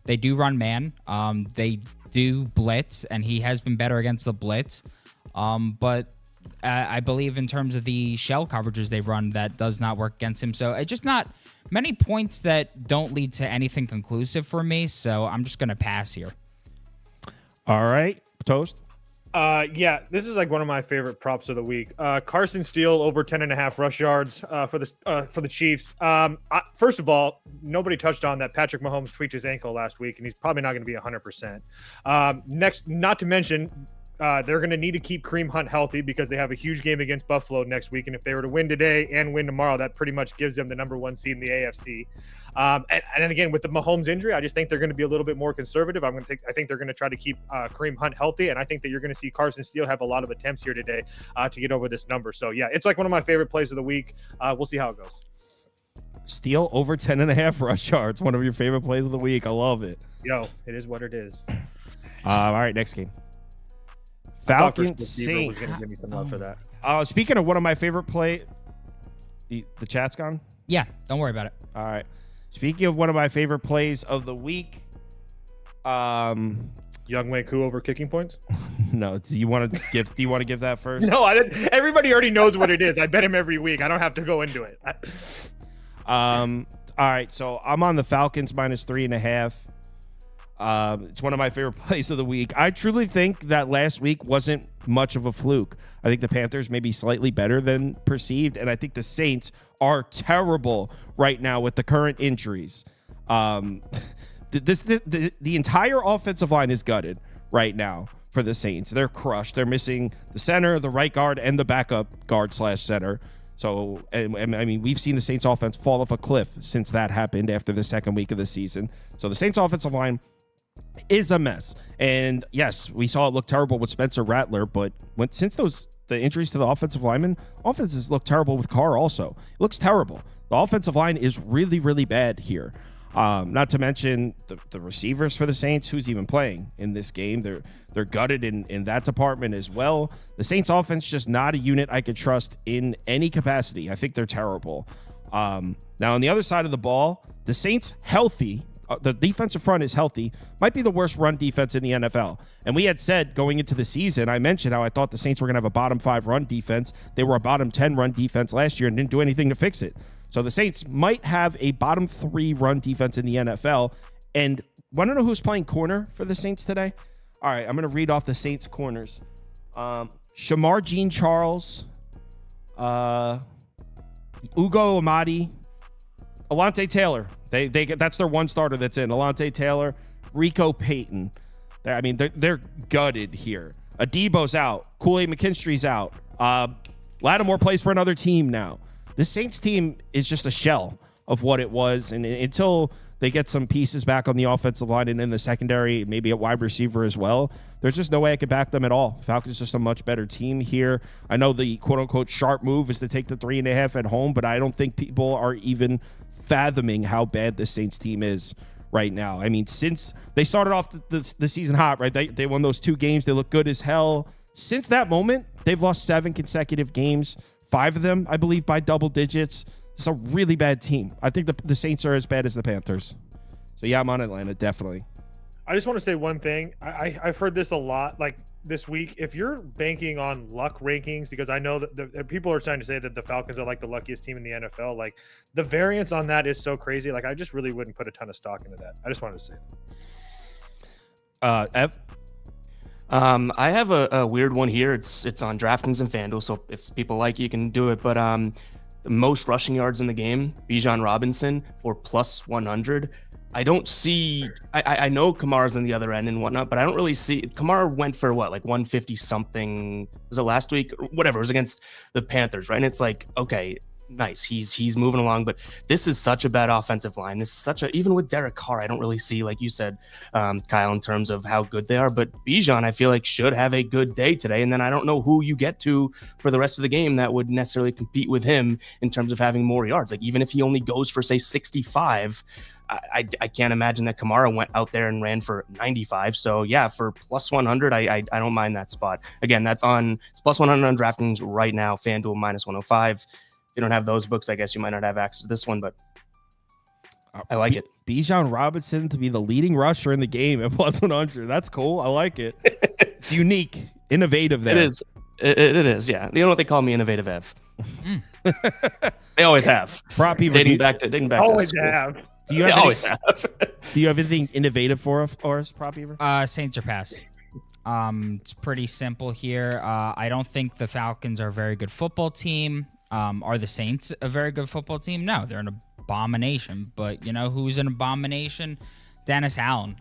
they do run man, they do blitz, and he has been better against the blitz. But I believe in terms of the shell coverages they run, that does not work against him. So it's just not many points that don't lead to anything conclusive for me. So I'm just going to pass here. All right, Toast. Yeah, this is like one of my favorite props of the week. Carson Steele over 10.5 rush yards for the Chiefs. First of all, nobody touched on that Patrick Mahomes tweaked his ankle last week, and he's probably not going to be 100%. Next, not to mention, they're going to need to keep Kareem Hunt healthy because they have a huge game against Buffalo next week. And if they were to win today and win tomorrow, that pretty much gives them the number 1 seed in the AFC. And again, with the Mahomes injury, I just think they're going to be a little bit more conservative. I think they're going to try to keep Kareem Hunt healthy. And I think that you're going to see Carson Steele have a lot of attempts here today to get over this number. So yeah, it's like one of my favorite plays of the week. We'll see how it goes. Steele over 10.5 rush yards. One of your favorite plays of the week. I love it. Yo, it is what it is. All right, next game. Falcons Saints. Going to give me some love for that. Speaking of one of my favorite play, the chat's gone. Yeah, don't worry about it. All right. Speaking of one of my favorite plays of the week, Young Wei Koo over kicking points. No, do you want to give that first? No, everybody already knows what it is. I bet him every week. I don't have to go into it. All right, so I'm on the Falcons -3.5. It's one of my favorite plays of the week. I truly think that last week wasn't much of a fluke. I think the Panthers may be slightly better than perceived, and I think the Saints are terrible right now with the current injuries. The entire offensive line is gutted right now for the Saints. They're crushed. They're missing the center, the right guard, and the backup guard/center. So, I mean, we've seen the Saints offense fall off a cliff since that happened after the second week of the season. So the Saints offensive line is a mess. And yes, we saw it look terrible with Spencer Rattler, but since the injuries to the offensive linemen, offenses look terrible with Carr also. It looks terrible. The offensive line is really, really bad here. Not to mention the receivers for the Saints, who's even playing in this game. They're gutted in that department as well. The Saints offense just not a unit I could trust in any capacity. I think they're terrible. Now on the other side of the ball, the Saints healthy. The defensive front is healthy. Might be the worst run defense in the NFL. And we had said going into the season, I mentioned how I thought the Saints were going to have a bottom 5 run defense. They were a bottom 10 run defense last year and didn't do anything to fix it. So the Saints might have a bottom 3 run defense in the NFL. And want to know who's playing corner for the Saints today? All right, I'm going to read off the Saints corners. Shamar Jean-Charles, Ugo Amadi, Alante Taylor. They that's their one starter that's in. Alante Taylor, Rico Payton. They're gutted here. Adebo's out. Kool-Aid McKinstry's out. Lattimore plays for another team now. The Saints team is just a shell of what it was, and until they get some pieces back on the offensive line and in the secondary, maybe at wide receiver as well, there's just no way I could back them at all. Falcons just a much better team here. I know the quote-unquote sharp move is to take the 3.5 at home, but I don't think people are even fathoming how bad the Saints team is right now. I mean, since they started off the season hot, right? They won those 2 games. They look good as hell. Since that moment, they've lost 7 consecutive games. 5 of them, I believe, by double digits. It's a really bad team. I think the Saints are as bad as the Panthers. So, yeah, I'm on Atlanta, definitely. I just want to say one thing. I've heard this a lot, like this week. If you're banking on luck rankings, because I know that the people are trying to say that the Falcons are like the luckiest team in the NFL, like the variance on that is so crazy. Like I just really wouldn't put a ton of stock into that. I just wanted to say that. Ev? I have a weird one here. It's on DraftKings and FanDuel, so if people like it, you can do it. But the most rushing yards in the game, Bijan Robinson for +100. I don't see. I know Kamara's on the other end and whatnot, but I don't really see. Kamara went for what, like 150 something? Was it last week? Or whatever. It was against the Panthers, right? And it's like, okay, nice. He's moving along, but this is such a bad offensive line. This is such a, even with Derek Carr, I don't really see, like you said, Kyle, in terms of how good they are. But Bijan, I feel like, should have a good day today. And then I don't know who you get to for the rest of the game that would necessarily compete with him in terms of having more yards. Like even if he only goes for say 65. I can't imagine that Kamara went out there and ran for 95. So yeah, for +100, I don't mind that spot. Again, it's +100 on DraftKings right now. FanDuel -105. If you don't have those books, I guess you might not have access to this one, but I like it. Bijan Robinson to be the leading rusher in the game at +100. That's cool. I like it. It's unique, innovative there. It is. It is, yeah. You know what they call me, Innovative Ev. They always have. Prop Beaver, Dating back to Always school. have. do you They have always have. do you have anything innovative for us, Prop Beaver? Saints or pass. It's pretty simple here. I don't think the Falcons are a very good football team. Are the Saints a very good football team? No, they're an abomination. But you know who's an abomination? Dennis Allen.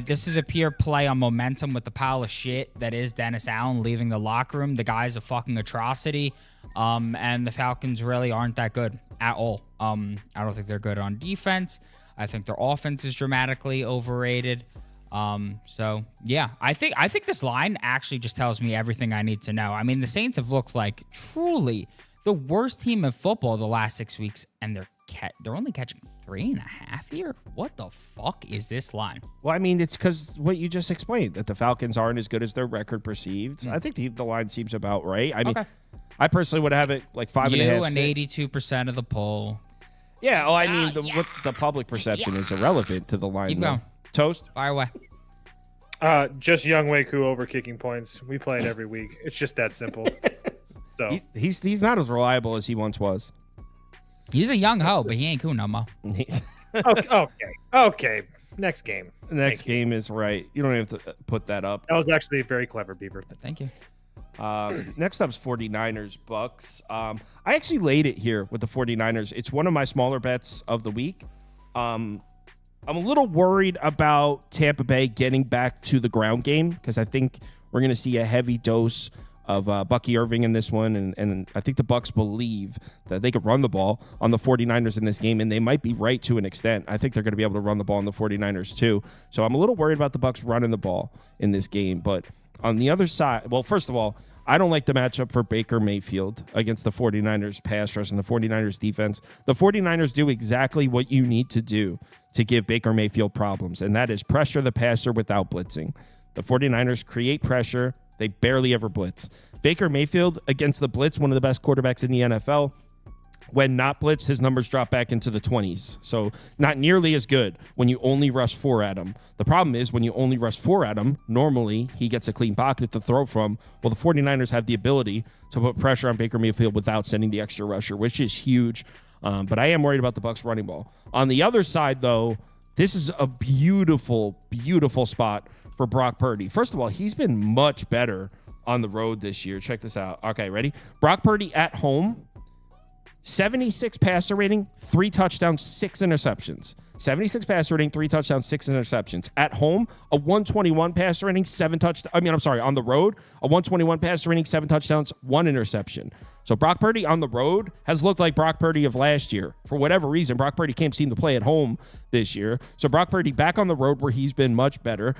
This is a pure play on momentum with the pile of shit that is Dennis Allen leaving the locker room. The guy's a fucking atrocity. And the Falcons really aren't that good at all. I don't think they're good on defense. I think their offense is dramatically overrated. So yeah, I think this line actually just tells me everything I need to know. I mean, the Saints have looked like truly the worst team in football the last 6 weeks, and they're only catching 3.5 here. What the fuck is this line? Well, I mean, it's because what you just explained, that the Falcons aren't as good as their record perceived. I think the line seems about right. I mean, Okay. I personally would have it like 5.5. You and 6. 82% of the poll. Yeah, well, I mean, what the public perception is irrelevant to the line. Keep though. going. Toast? Fire away. Just Young Waku over kicking points. We play it every week. It's just that simple. So He's not as reliable as he once was. He's a young hoe, but he ain't cool no more. okay. Next game. Next game is right. You don't have to put that up. That was actually very clever, Beaver. Thank you. Next up is 49ers Bucks. I actually laid it here with the 49ers. It's one of my smaller bets of the week. I'm a little worried about Tampa Bay getting back to the ground game because I think we're going to see a heavy dose of Bucky Irving in this one, and I think the Bucks believe that they could run the ball on the 49ers in this game, and they might be right to an extent. I think they're going to be able to run the ball on the 49ers too. So I'm a little worried about the Bucks running the ball in this game. But on the other side, well, first of all, I don't like the matchup for Baker Mayfield against the 49ers pass rush and the 49ers defense. The 49ers do exactly what you need to do to give Baker Mayfield problems, and that is pressure the passer without blitzing. The 49ers create pressure. They barely ever blitz. Baker Mayfield against the blitz, one of the best quarterbacks in the NFL. When not blitzed, his numbers drop back into the 20s. So not nearly as good when you only rush 4 at him. The problem is when you only rush 4 at him, normally he gets a clean pocket to throw from. Well, the 49ers have the ability to put pressure on Baker Mayfield without sending the extra rusher, which is huge. But I am worried about the Bucs running ball. On the other side, though, this is a beautiful, beautiful spot for Brock Purdy. First of all, he's been much better on the road this year. Check this out. Okay, ready? Brock Purdy at home, 76 passer rating, 3 touchdowns, 6 interceptions. 76 passer rating, 3 touchdowns, 6 interceptions. At home, a 121 passer rating, 7 touchdowns. On the road, a 121 passer rating, 7 touchdowns, 1 interception. So Brock Purdy on the road has looked like Brock Purdy of last year. For whatever reason, Brock Purdy can't seem to play at home this year. So Brock Purdy back on the road where he's been much better.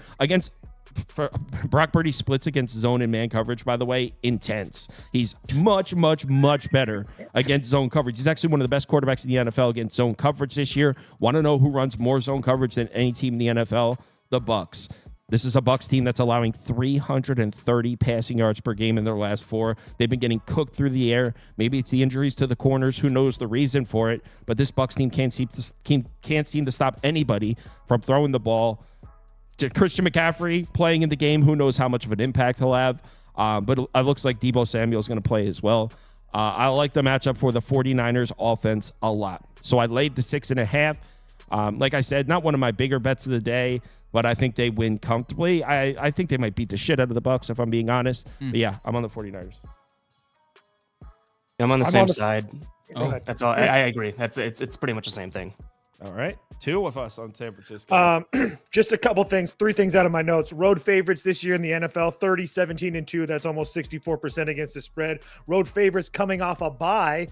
Brock Purdy splits against zone and man coverage, by the way, intense. He's much, much, much better against zone coverage. He's actually one of the best quarterbacks in the NFL against zone coverage this year. Want to know who runs more zone coverage than any team in the NFL? The Bucs. This is a Bucs team that's allowing 330 passing yards per game in their last 4. They've been getting cooked through the air. Maybe it's the injuries to the corners. Who knows the reason for it? But this Bucs team can't seem to stop anybody from throwing the ball. Christian McCaffrey playing in the game. Who knows how much of an impact he'll have? But it looks like Deebo Samuel is going to play as well. I like the matchup for the 49ers offense a lot. So I laid the 6.5. Like I said, not one of my bigger bets of the day, but I think they win comfortably. I think they might beat the shit out of the Bucs, if I'm being honest. But yeah, I'm on the 49ers. I'm on the same side. Oh. That's all. I agree. It's pretty much the same thing. All right. 2 of us on San Francisco. Just a couple things, 3 things out of my notes. Road favorites this year in the NFL, 30, 17, and 2. That's almost 64% against the spread. Road favorites coming off a bye,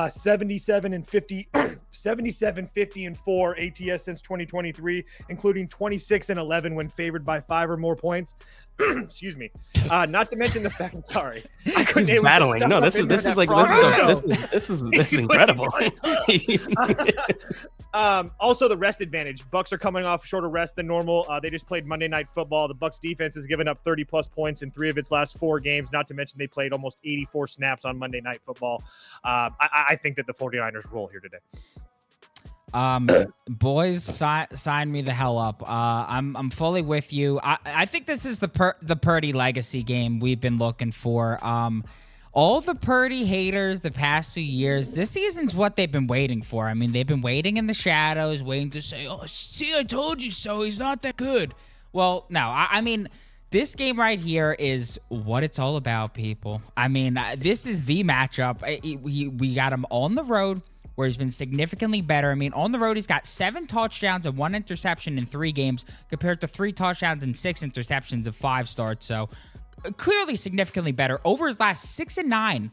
77 and 50, 77, 50 and 4 ATS since 2023, including 26 and 11 when favored by 5 or more points. Excuse me. Not to mention the fact. Sorry, He's battling. No, this is incredible. Also, the rest advantage. Bucks are coming off shorter rest than normal. They just played Monday Night Football. The Bucks defense has given up 30-plus points in 3 of its last 4 games. Not to mention they played almost 84 snaps on Monday Night Football. I think that the 49ers roll here today. Boys, sign me the hell up. I'm fully with you. I think this is the Purdy legacy game we've been looking for. All the Purdy haters the past 2 years, this season's what they've been waiting for. I mean, they've been waiting in the shadows, waiting to say, "Oh, see, I told you so. He's not that good." Well, no, I mean, this game right here is what it's all about, people. I mean, this is the matchup. We got him on the road, where he's been significantly better. I mean, on the road, he's got 7 touchdowns and 1 interception in 3 games, compared to 3 touchdowns and 6 interceptions of 5 starts. So clearly significantly better. Over his last 6 and 9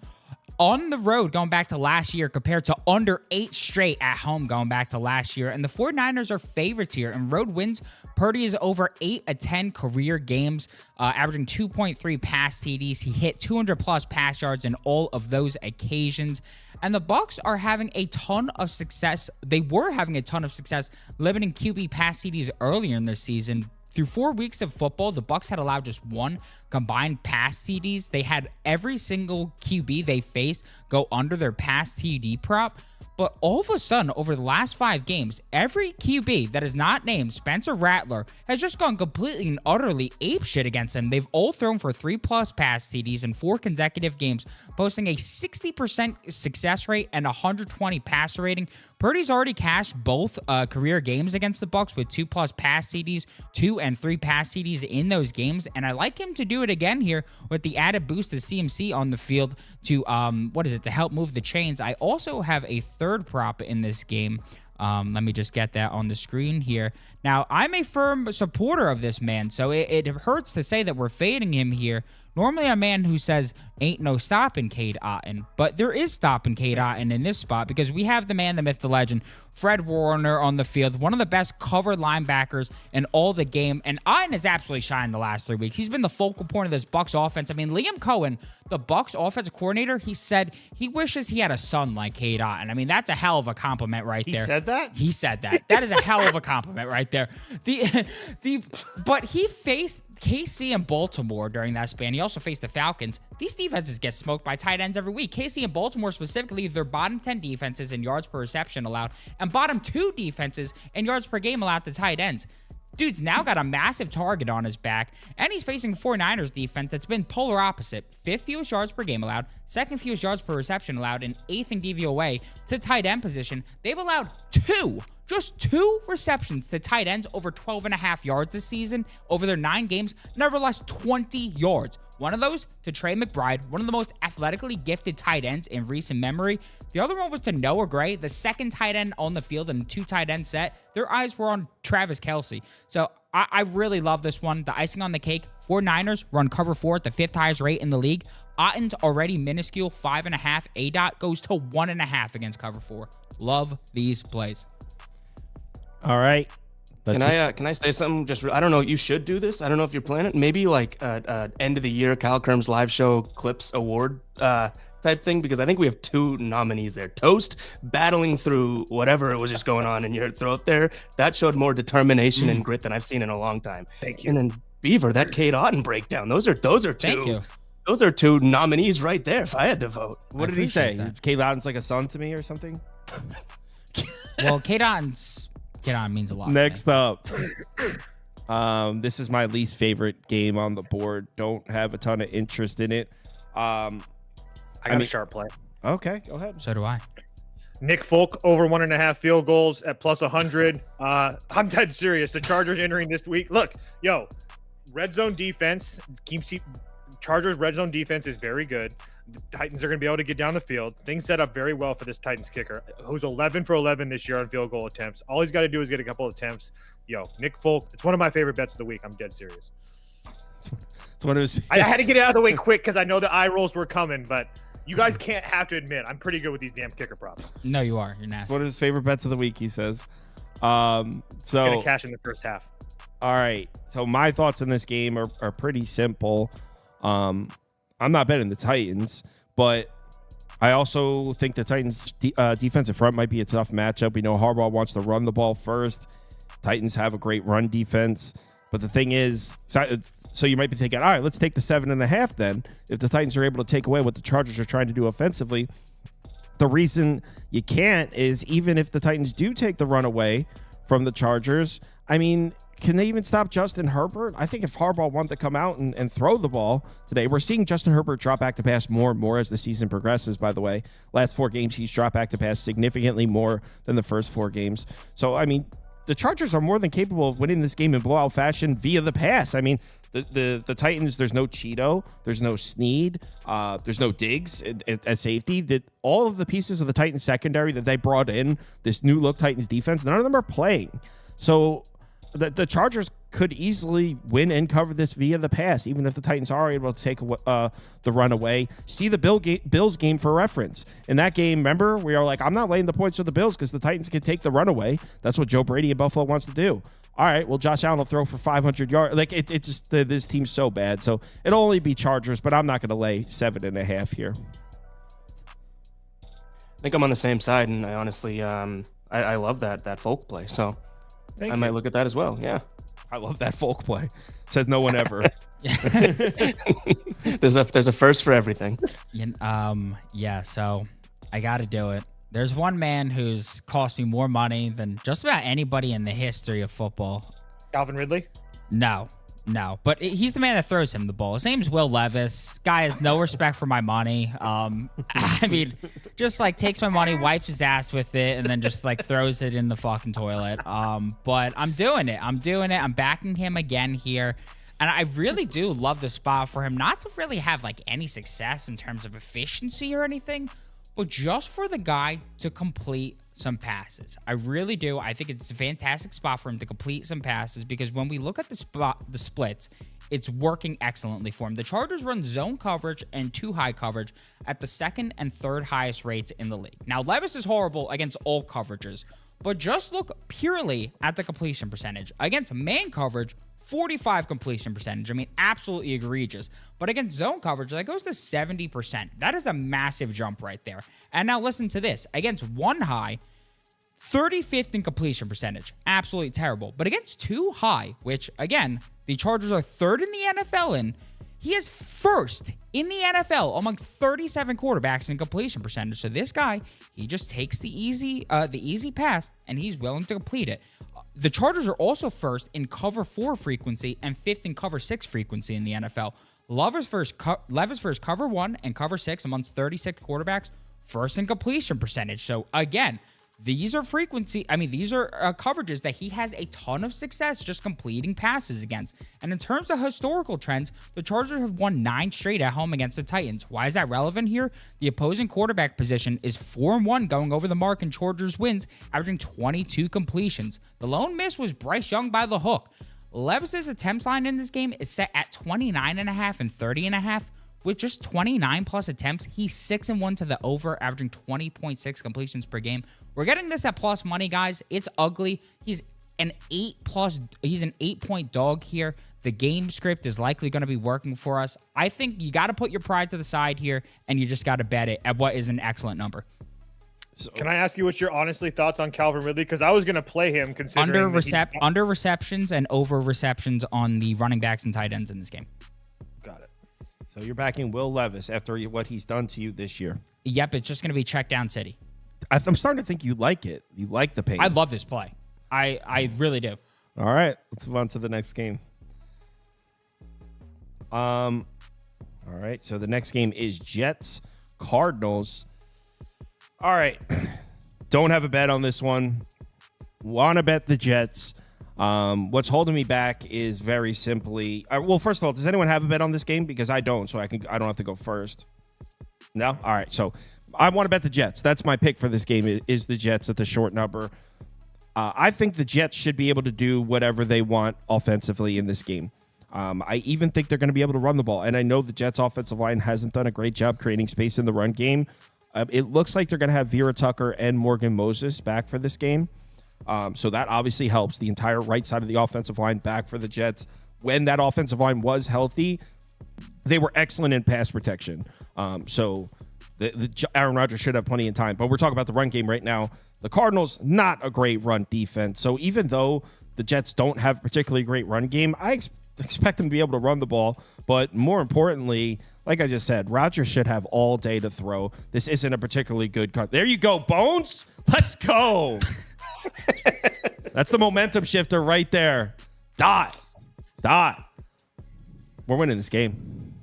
on the road going back to last year, compared to under 8 straight at home going back to last year. And the 49ers are favorites here. In road wins, Purdy is over 8 of 10 career games, averaging 2.3 pass TDs. He hit 200-plus pass yards in all of those occasions. And the Bucs are having a ton of success. They were having a ton of success limiting QB pass TDs earlier in the season. Through 4 weeks of football, the Bucs had allowed just 1 combined pass TDs. They had every single QB they faced go under their pass TD prop. But all of a sudden, over the last 5 games, every QB that is not named Spencer Rattler has just gone completely and utterly apeshit against them. They've all thrown for 3+ pass TDs in 4 consecutive games, posting a 60% success rate and 120 passer rating. Purdy's already cashed both career games against the Bucs with 2+ pass TDs, 2 and 3 pass TDs in those games, and I like him to do it again here with the added boost of CMC on the field to to help move the chains. I also have a third prop in this game. Let me just get that on the screen here. Now, I'm a firm supporter of this man, so it hurts to say that we're fading him here. Normally a man who says ain't no stopping Cade Otton, but there is stopping Cade Otton in this spot because we have the man, the myth, the legend, Fred Warner on the field, one of the best covered linebackers in all the game, and Otton has absolutely shined the last 3 weeks. He's been the focal point of this Bucs offense. I mean, Liam Cohen, the Bucs offensive coordinator, he said he wishes he had a son like Cade Otton. I mean, that's a hell of a compliment right there. He said that? He said that. That is a hell of a compliment right there. But he faced KC and Baltimore during that span. He also faced the Falcons. These defenses get smoked by tight ends every week. KC and Baltimore specifically, they're bottom 10 defenses in yards per reception allowed and bottom 2 defenses in yards per game allowed to tight ends. Dude's now got a massive target on his back, and he's facing 49ers defense that's been polar opposite. 5th fewest yards per game allowed, 2nd fewest yards per reception allowed, and 8th in DVOA to tight end position. They've allowed just 2 receptions to tight ends over 12.5 yards this season over their 9 games, nevertheless 20 yards. One of those to Trey McBride, one of the most athletically gifted tight ends in recent memory. The other one was to Noah Gray, the 2nd tight end on the field in a 2 tight end set. Their eyes were on Travis Kelce. So I really love this one. The icing on the cake, 49ers run cover 4 at the 5th highest rate in the league. Otton's already minuscule 5.5. ADOT goes to 1.5 against cover 4. Love these plays. All right. Can I say something? I don't know. You should do this. I don't know if you're planning. Maybe like end of the year Kyle Kirms live show clips award type thing, because I think we have 2 nominees there. Toast battling through whatever it was just going on in your throat there. That showed more determination and grit than I've seen in a long time. Thank you. And then Beaver, that Cade Otton breakdown. Those are 2. Thank you. Those are 2 nominees right there. If I had to vote. What did he say? Cade Otton's like a son to me or something? Well, Cade Otton means a lot. Next up, this is my least favorite game on the board. Don't have a ton of interest in it. I got a sharp play. Okay, go ahead. So do I. Nick Folk over 1.5 field goals at plus 100. I'm dead serious. The Chargers entering this week. Look, red zone defense Chargers red zone defense is very good. The Titans are going to be able to get down the field. Things set up very well for this Titans kicker, who's 11 for 11 this year on field goal attempts. All he's got to do is get a couple attempts. Nick Folk, it's one of my favorite bets of the week. I'm dead serious. It's one of his. I had to get it out of the way quick because I know the eye rolls were coming, but you guys can't have to admit I'm pretty good with these damn kicker props. No, you are. You're nasty. It's one of his favorite bets of the week, he says. Gonna cash in the first half. All right. So my thoughts in this game are pretty simple. I'm not betting the Titans, but I also think the Titans defensive front might be a tough matchup. We know Harbaugh wants to run the ball first. Titans have a great run defense. But the thing is, so you might be thinking, all right, let's take the 7.5 then. If the Titans are able to take away what the Chargers are trying to do offensively, The reason you can't is even if the Titans do take the run away from the Chargers, I mean, can they even stop Justin Herbert? I think if Harbaugh wanted to come out and throw the ball today, we're seeing Justin Herbert drop back to pass more and more as the season progresses, by the way. Last 4 games, he's dropped back to pass significantly more than the first 4 games. So, I mean, the Chargers are more than capable of winning this game in blowout fashion via the pass. I mean, the Titans, there's no Cheeto, there's no Snead, there's no Diggs at safety. All of the pieces of the Titans secondary that they brought in, this new look Titans defense, none of them are playing. So the Chargers could easily win and cover this via the pass, even if the Titans are able to take the run away. See the Bills game for reference. In that game, remember, we are like, I'm not laying the points for the Bills because the Titans can take the run away. That's what Joe Brady in Buffalo wants to do. All right, well, Josh Allen will throw for 500 yards. Like, it's just this team's so bad. So it'll only be Chargers, but I'm not going to lay 7.5 here. I think I'm on the same side, and I honestly, I love that folk play. So I might look at that as well. Yeah. I love that folk play. Says no one ever. There's a first for everything. Yeah, so I got to do it. There's one man who's cost me more money than just about anybody in the history of football. Calvin Ridley? No, but he's the man that throws him the ball. His name's Will Levis. Guy has no respect for my money. I mean, just like takes my money, wipes his ass with it, and then just like throws it in the fucking toilet. But I'm doing it. I'm backing him again here. And I really do love the spot for him, not to really have like any success in terms of efficiency or anything, but just for the guy to complete some passes. I really do. I think it's a fantastic spot for him to complete some passes because when we look at the splits, it's working excellently for him. The Chargers run zone coverage and 2-high coverage at the 2nd and 3rd highest rates in the league. Now, Levis is horrible against all coverages, but just look purely at the completion percentage. Against man coverage, 45 completion percentage. I mean, absolutely egregious. But against zone coverage, that goes to 70%. That is a massive jump right there. And now listen to this. Against 1-high, 35th in completion percentage. Absolutely terrible. But against 2-high, which, again, the Chargers are 3rd in the NFL in, he is 1st in the NFL amongst 37 quarterbacks in completion percentage. So this guy, he just takes the easy pass, and he's willing to complete it. The Chargers are also 1st in cover 4 frequency and 5th in cover 6 frequency in the NFL. Levis versus cover 1 and cover 6 amongst 36 quarterbacks, 1st in completion percentage. So again, these are coverages that he has a ton of success just completing passes against. And in terms of historical trends, the Chargers have won 9 straight at home against the Titans. Why is that relevant here? The opposing quarterback position is 4-1 going over the mark in Chargers wins, averaging 22 completions. The lone miss was Bryce Young by the hook. Levis's attempts line in this game is set at 29.5 and 30.5. With just 29 plus attempts, he's 6-1 to the over, averaging 20.6 completions per game. We're getting this at plus money, guys. It's ugly. He's an 8-point dog here. The game script is likely going to be working for us. I think you got to put your pride to the side here, and you just got to bet it at what is an excellent number. So, can I ask you what your honestly thoughts on Calvin Ridley? Because I was going to play him considering under receptions and over receptions on the running backs and tight ends in this game. Got it. So you're backing Will Levis after what he's done to you this year. Yep, it's just going to be check down city. I'm starting to think you like it. You like the pain. I love this play. I really do. All right, let's move on to the next game. All right, so the next game is Jets Cardinals. All right, don't have a bet on this one. Want to bet the Jets. What's holding me back is very simply. Well, first of all, does anyone have a bet on this game? Because I don't, so I don't have to go first. No. All right, so I want to bet the Jets. That's my pick for this game. Is the Jets at the short number. I think the Jets should be able to do whatever they want offensively in this game. I even think they're going to be able to run the ball. And I know the Jets offensive line hasn't done a great job creating space in the run game. It looks like they're going to have Vera Tucker and Morgan Moses back for this game. So that obviously helps the entire right side of the offensive line back for the Jets. When that offensive line was healthy, they were excellent in pass protection. So the Aaron Rodgers should have plenty of time. But we're talking about the run game right now. The Cardinals, not a great run defense. So even though the Jets don't have a particularly great run game, I expect him to be able to run the ball. But more importantly, like I just said, Rodgers should have all day to throw. This isn't a particularly good cut. There you go, Bones. Let's go. That's the momentum shifter right there. Dot. We're winning this game.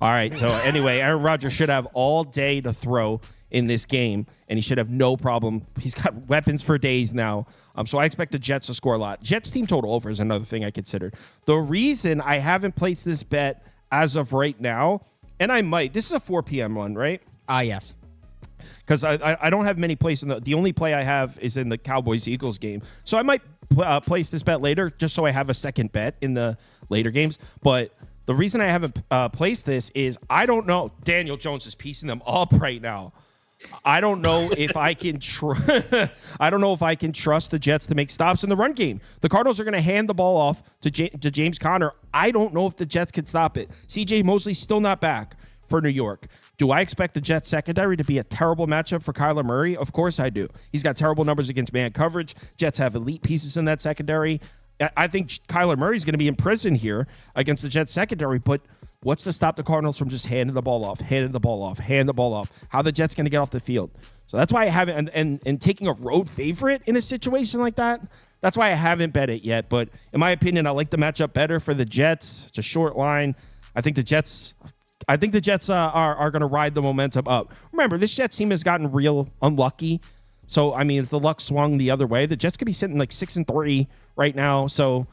All right. So anyway, Aaron Rodgers should have all day to throw in this game, and he should have no problem. He's got weapons for days now. So I expect the Jets to score a lot. Jets team total over is another thing I considered. The reason I haven't placed this bet as of right now, and I might, this is a 4 p.m. one, right? Yes. Because I don't have many plays in the only play I have is in the Cowboys-Eagles game. So I might place this bet later just so I have a second bet in the later games. But the reason I haven't placed this is I don't know. Daniel Jones is piecing them up right now. I don't know if I can I don't know if I can trust the Jets to make stops in the run game. The Cardinals are going to hand the ball off to James Conner. I don't know if the Jets can stop it. CJ Mosley's still not back for New York. Do I expect the Jets secondary to be a terrible matchup for Kyler Murray? Of course I do. He's got terrible numbers against man coverage. Jets have elite pieces in that secondary. I think Kyler Murray's going to be in prison here against the Jets secondary, but what's to stop the Cardinals from just handing the ball off? How the Jets going to get off the field? So that's why I haven't, and taking a road favorite in a situation like that, that's why I haven't bet it yet. But in my opinion, I like the matchup better for the Jets. It's a short line. I think the Jets are going to ride the momentum up. Remember, this Jets team has gotten real unlucky. So, I mean, if the luck swung the other way, the Jets could be sitting like 6-3 right now. So,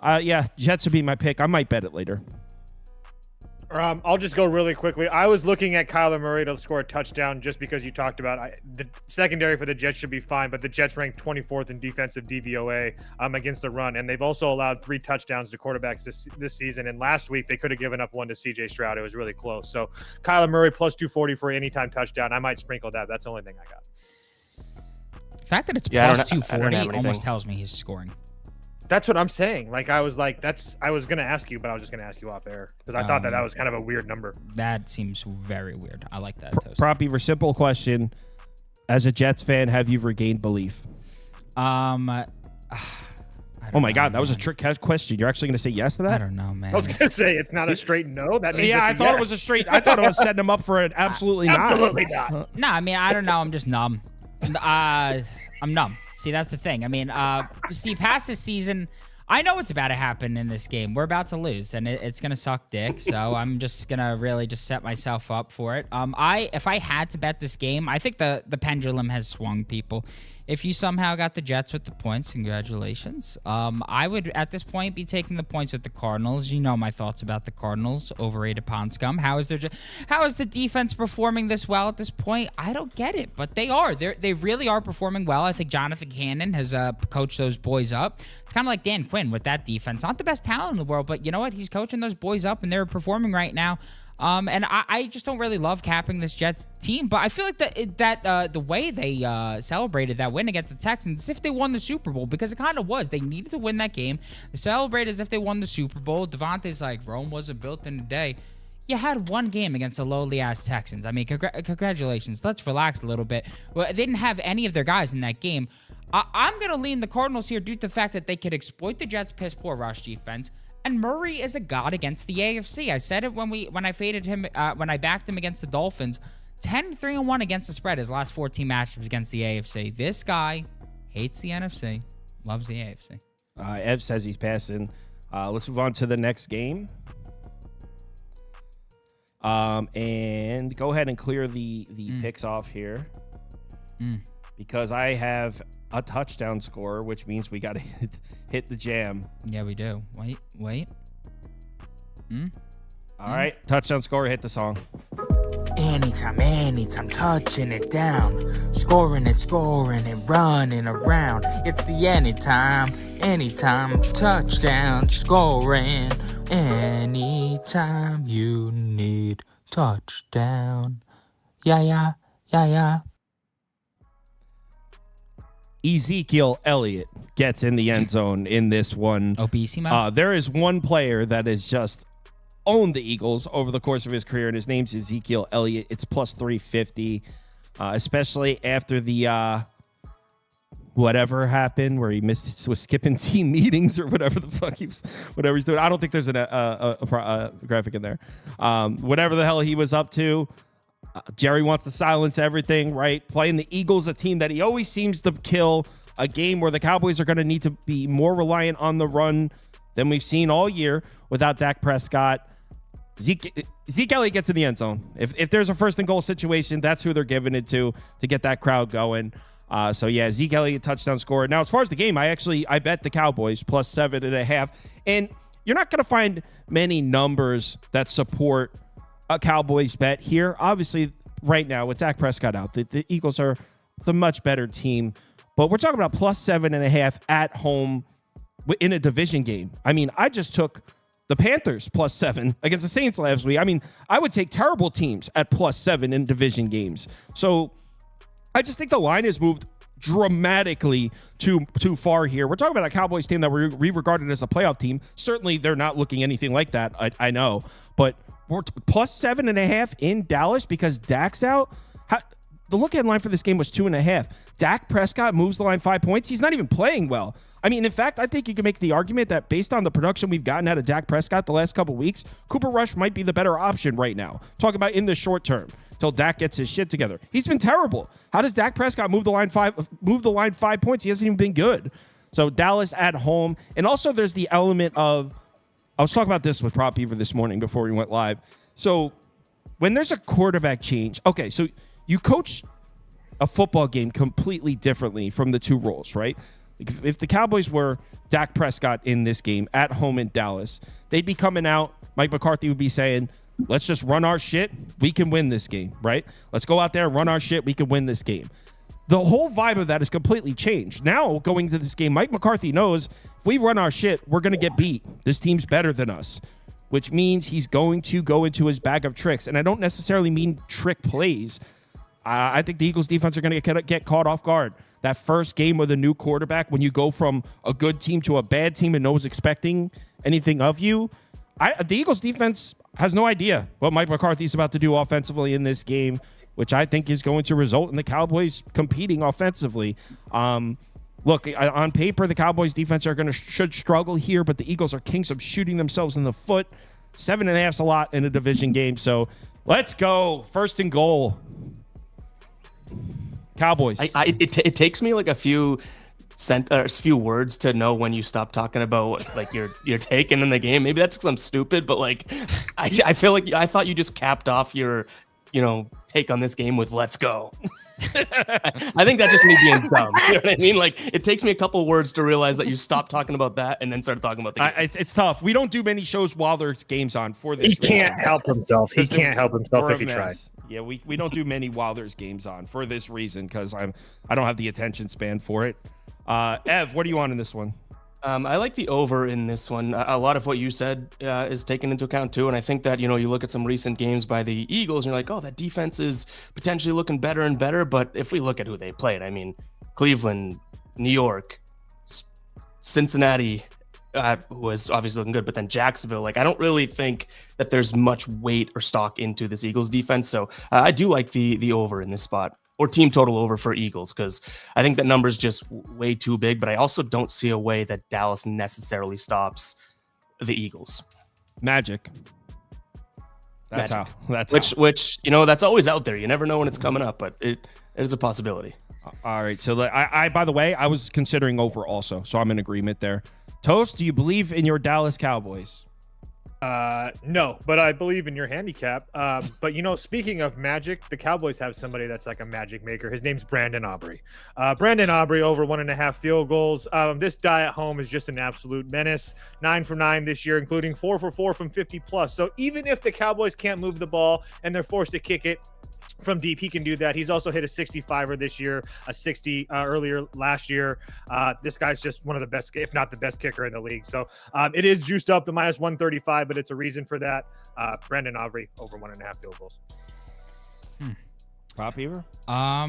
yeah, Jets would be my pick. I might bet it later. I'll just go really quickly. I was looking at Kyler Murray to score a touchdown just because you talked about the secondary for the Jets should be fine, but the Jets ranked 24th in defensive DVOA against the run, and they've also allowed 3 touchdowns to quarterbacks this season. And last week they could have given up one to CJ Stroud. It was really close. So Kyler Murray plus 240 for anytime touchdown. I might sprinkle that. That's the only thing I got. The fact that it's plus I don't 240 almost tells me he's scoring. That's what I'm saying. Like, I was going to ask you, but I was just going to ask you off air because I thought that was kind of a weird number. That seems very weird. I like that. Proppy, for simple question. As a Jets fan, have you regained belief? Oh my God, that was a trick question. You're actually going to say yes to that? I don't know, man. I was going to say it's not a straight no. That means I thought it was a straight. I thought it was setting him up for an absolutely not. Absolutely not. No, I mean, I don't know. I'm just numb. I'm numb. See, that's the thing. I mean, past this season, I know what's about to happen in this game. We're about to lose, and it's going to suck dick. So I'm just going to really just set myself up for it. If I had to bet this game, I think the pendulum has swung, people. If you somehow got the Jets with the points, congratulations. I would, at this point, be taking the points with the Cardinals. You know my thoughts about the Cardinals. Overrated pond scum. How is the defense performing this well at this point? I don't get it, but they are. They really are performing well. I think Jonathan Cannon has coached those boys up. It's kind of like Dan Quinn with that defense. Not the best talent in the world, but you know what? He's coaching those boys up, and they're performing right now. And I just don't really love capping this Jets team, but I feel like the way they celebrated that win against the Texans as if they won the Super Bowl, because it kind of was. They needed to win that game. They celebrated as if they won the Super Bowl. Devontae's like, Rome wasn't built in a day. You had one game against the lowly-ass Texans. I mean, congratulations. Let's relax a little bit. Well, they didn't have any of their guys in that game. I'm going to lean the Cardinals here due to the fact that they could exploit the Jets' piss-poor rush defense. And Murray is a god against the AFC. I said it when I faded him, when I backed him against the Dolphins. 10-3-1 against the spread his last 14 matchups against the AFC. This guy hates the NFC, loves the AFC. Ev says he's passing. Let's move on to the next game. And go ahead and clear the picks off here. Because I have a touchdown score, which means we got to hit the jam. Yeah, we do. Wait. All right, touchdown score, hit the song. Anytime, touching it down. Scoring it, running around. It's the anytime, touchdown scoring. Anytime you need touchdown. Yeah. Ezekiel Elliott gets in the end zone in this one. Obesimo. There is one player that has just owned the Eagles over the course of his career, and his name's Ezekiel Elliott. It's plus 350, especially after the whatever happened where he was skipping team meetings or whatever the fuck whatever he's doing. I don't think there's a graphic in there. Whatever the hell he was up to. Jerry wants to silence everything, right? Playing the Eagles, a team that he always seems to kill, a game where the Cowboys are going to need to be more reliant on the run than we've seen all year without Dak Prescott. Zeke Elliott gets in the end zone. If there's a first and goal situation, that's who they're giving it to get that crowd going. So yeah, Zeke Elliott touchdown scorer. Now, as far as the game, I bet the Cowboys plus 7.5. And you're not going to find many numbers that support a Cowboys bet here. Obviously, right now with Dak Prescott out, the Eagles are the much better team. But we're talking about plus 7.5 at home in a division game. I mean, I just took the Panthers plus 7 against the Saints last week. I mean, I would take terrible teams at plus 7 in division games. So I just think the line has moved dramatically too far here. We're talking about a Cowboys team that we regarded as a playoff team. Certainly, they're not looking anything like that. I know, but we're plus 7.5 in Dallas because Dak's out. The look-ahead line for this game was 2.5. Dak Prescott moves the line 5 points. He's not even playing well. I mean, in fact, I think you can make the argument that based on the production we've gotten out of Dak Prescott the last couple weeks, Cooper Rush might be the better option right now. Talk about in the short term until Dak gets his shit together. He's been terrible. How does Dak Prescott move the line 5 points? He hasn't even been good. So Dallas at home. And also there's the element of, I was talking about this with Prop Beaver this morning before we went live. So when there's a quarterback change, okay, so you coach a football game completely differently from the two roles, right? If the Cowboys were Dak Prescott in this game at home in Dallas, they'd be coming out. Mike McCarthy would be saying, let's just run our shit. We can win this game, right? Let's go out there and run our shit. We can win this game. The whole vibe of that has completely changed. Now, going into this game, Mike McCarthy knows if we run our shit, we're going to get beat. This team's better than us, which means he's going to go into his bag of tricks. And I don't necessarily mean trick plays. I think the Eagles defense are going to get caught off guard. That first game with a new quarterback, when you go from a good team to a bad team and no one's expecting anything of you, the Eagles defense has no idea what Mike McCarthy's about to do offensively in this game, which I think is going to result in the Cowboys competing offensively. Look, on paper, the Cowboys defense should struggle here, but the Eagles are kings of shooting themselves in the foot. 7.5's a lot in a division game, so let's go. First and goal. Cowboys. It takes me like a few words to know when you stop talking about like your taking in the game. Maybe that's because I'm stupid, but like I feel like I thought you just capped off your take on this game with "let's go." I think that's just me being dumb. You know what I mean? Like it takes me a couple words to realize that you stopped talking about that and then start talking about the game. It's tough. We don't do many shows while there's games on for this. He can't help himself. He can't help himself if he tries. Yeah, we don't do many while there's games on for this reason because I don't have the attention span for it. Ev, what do you want in this one? I like the over in this one. A lot of what you said is taken into account too, and I think that you look at some recent games by the Eagles, and you're like, oh, that defense is potentially looking better and better. But if we look at who they played, I mean, Cleveland, New York, Cincinnati, who was obviously looking good, but then Jacksonville. Like, I don't really think that there's much weight or stock into this Eagles defense. So I do like the over in this spot. Or team total over for Eagles, because I think that number's just way too big, but I also don't see a way that Dallas necessarily stops the Eagles. Magic. That's Which that's always out there. You never know when it's coming up, but it is a possibility. All right. So I by the way, I was considering over also, so I'm in agreement there. Toast, do you believe in your Dallas Cowboys? No, but I believe in your handicap. But speaking of magic, the Cowboys have somebody that's like a magic maker. His name's Brandon Aubrey. Brandon Aubrey over 1.5 field goals. This guy at home is just an absolute menace. 9 for 9 this year, including 4 for 4 from 50 plus. So even if the Cowboys can't move the ball and they're forced to kick it from deep, he can do that. He's also hit a 65er this year, a 60 earlier last year. This guy's just one of the best, if not the best kicker in the league. So it is juiced up to minus 135, but it's a reason for that. Brandon Aubrey over 1.5 field goals. Prop Beaver? I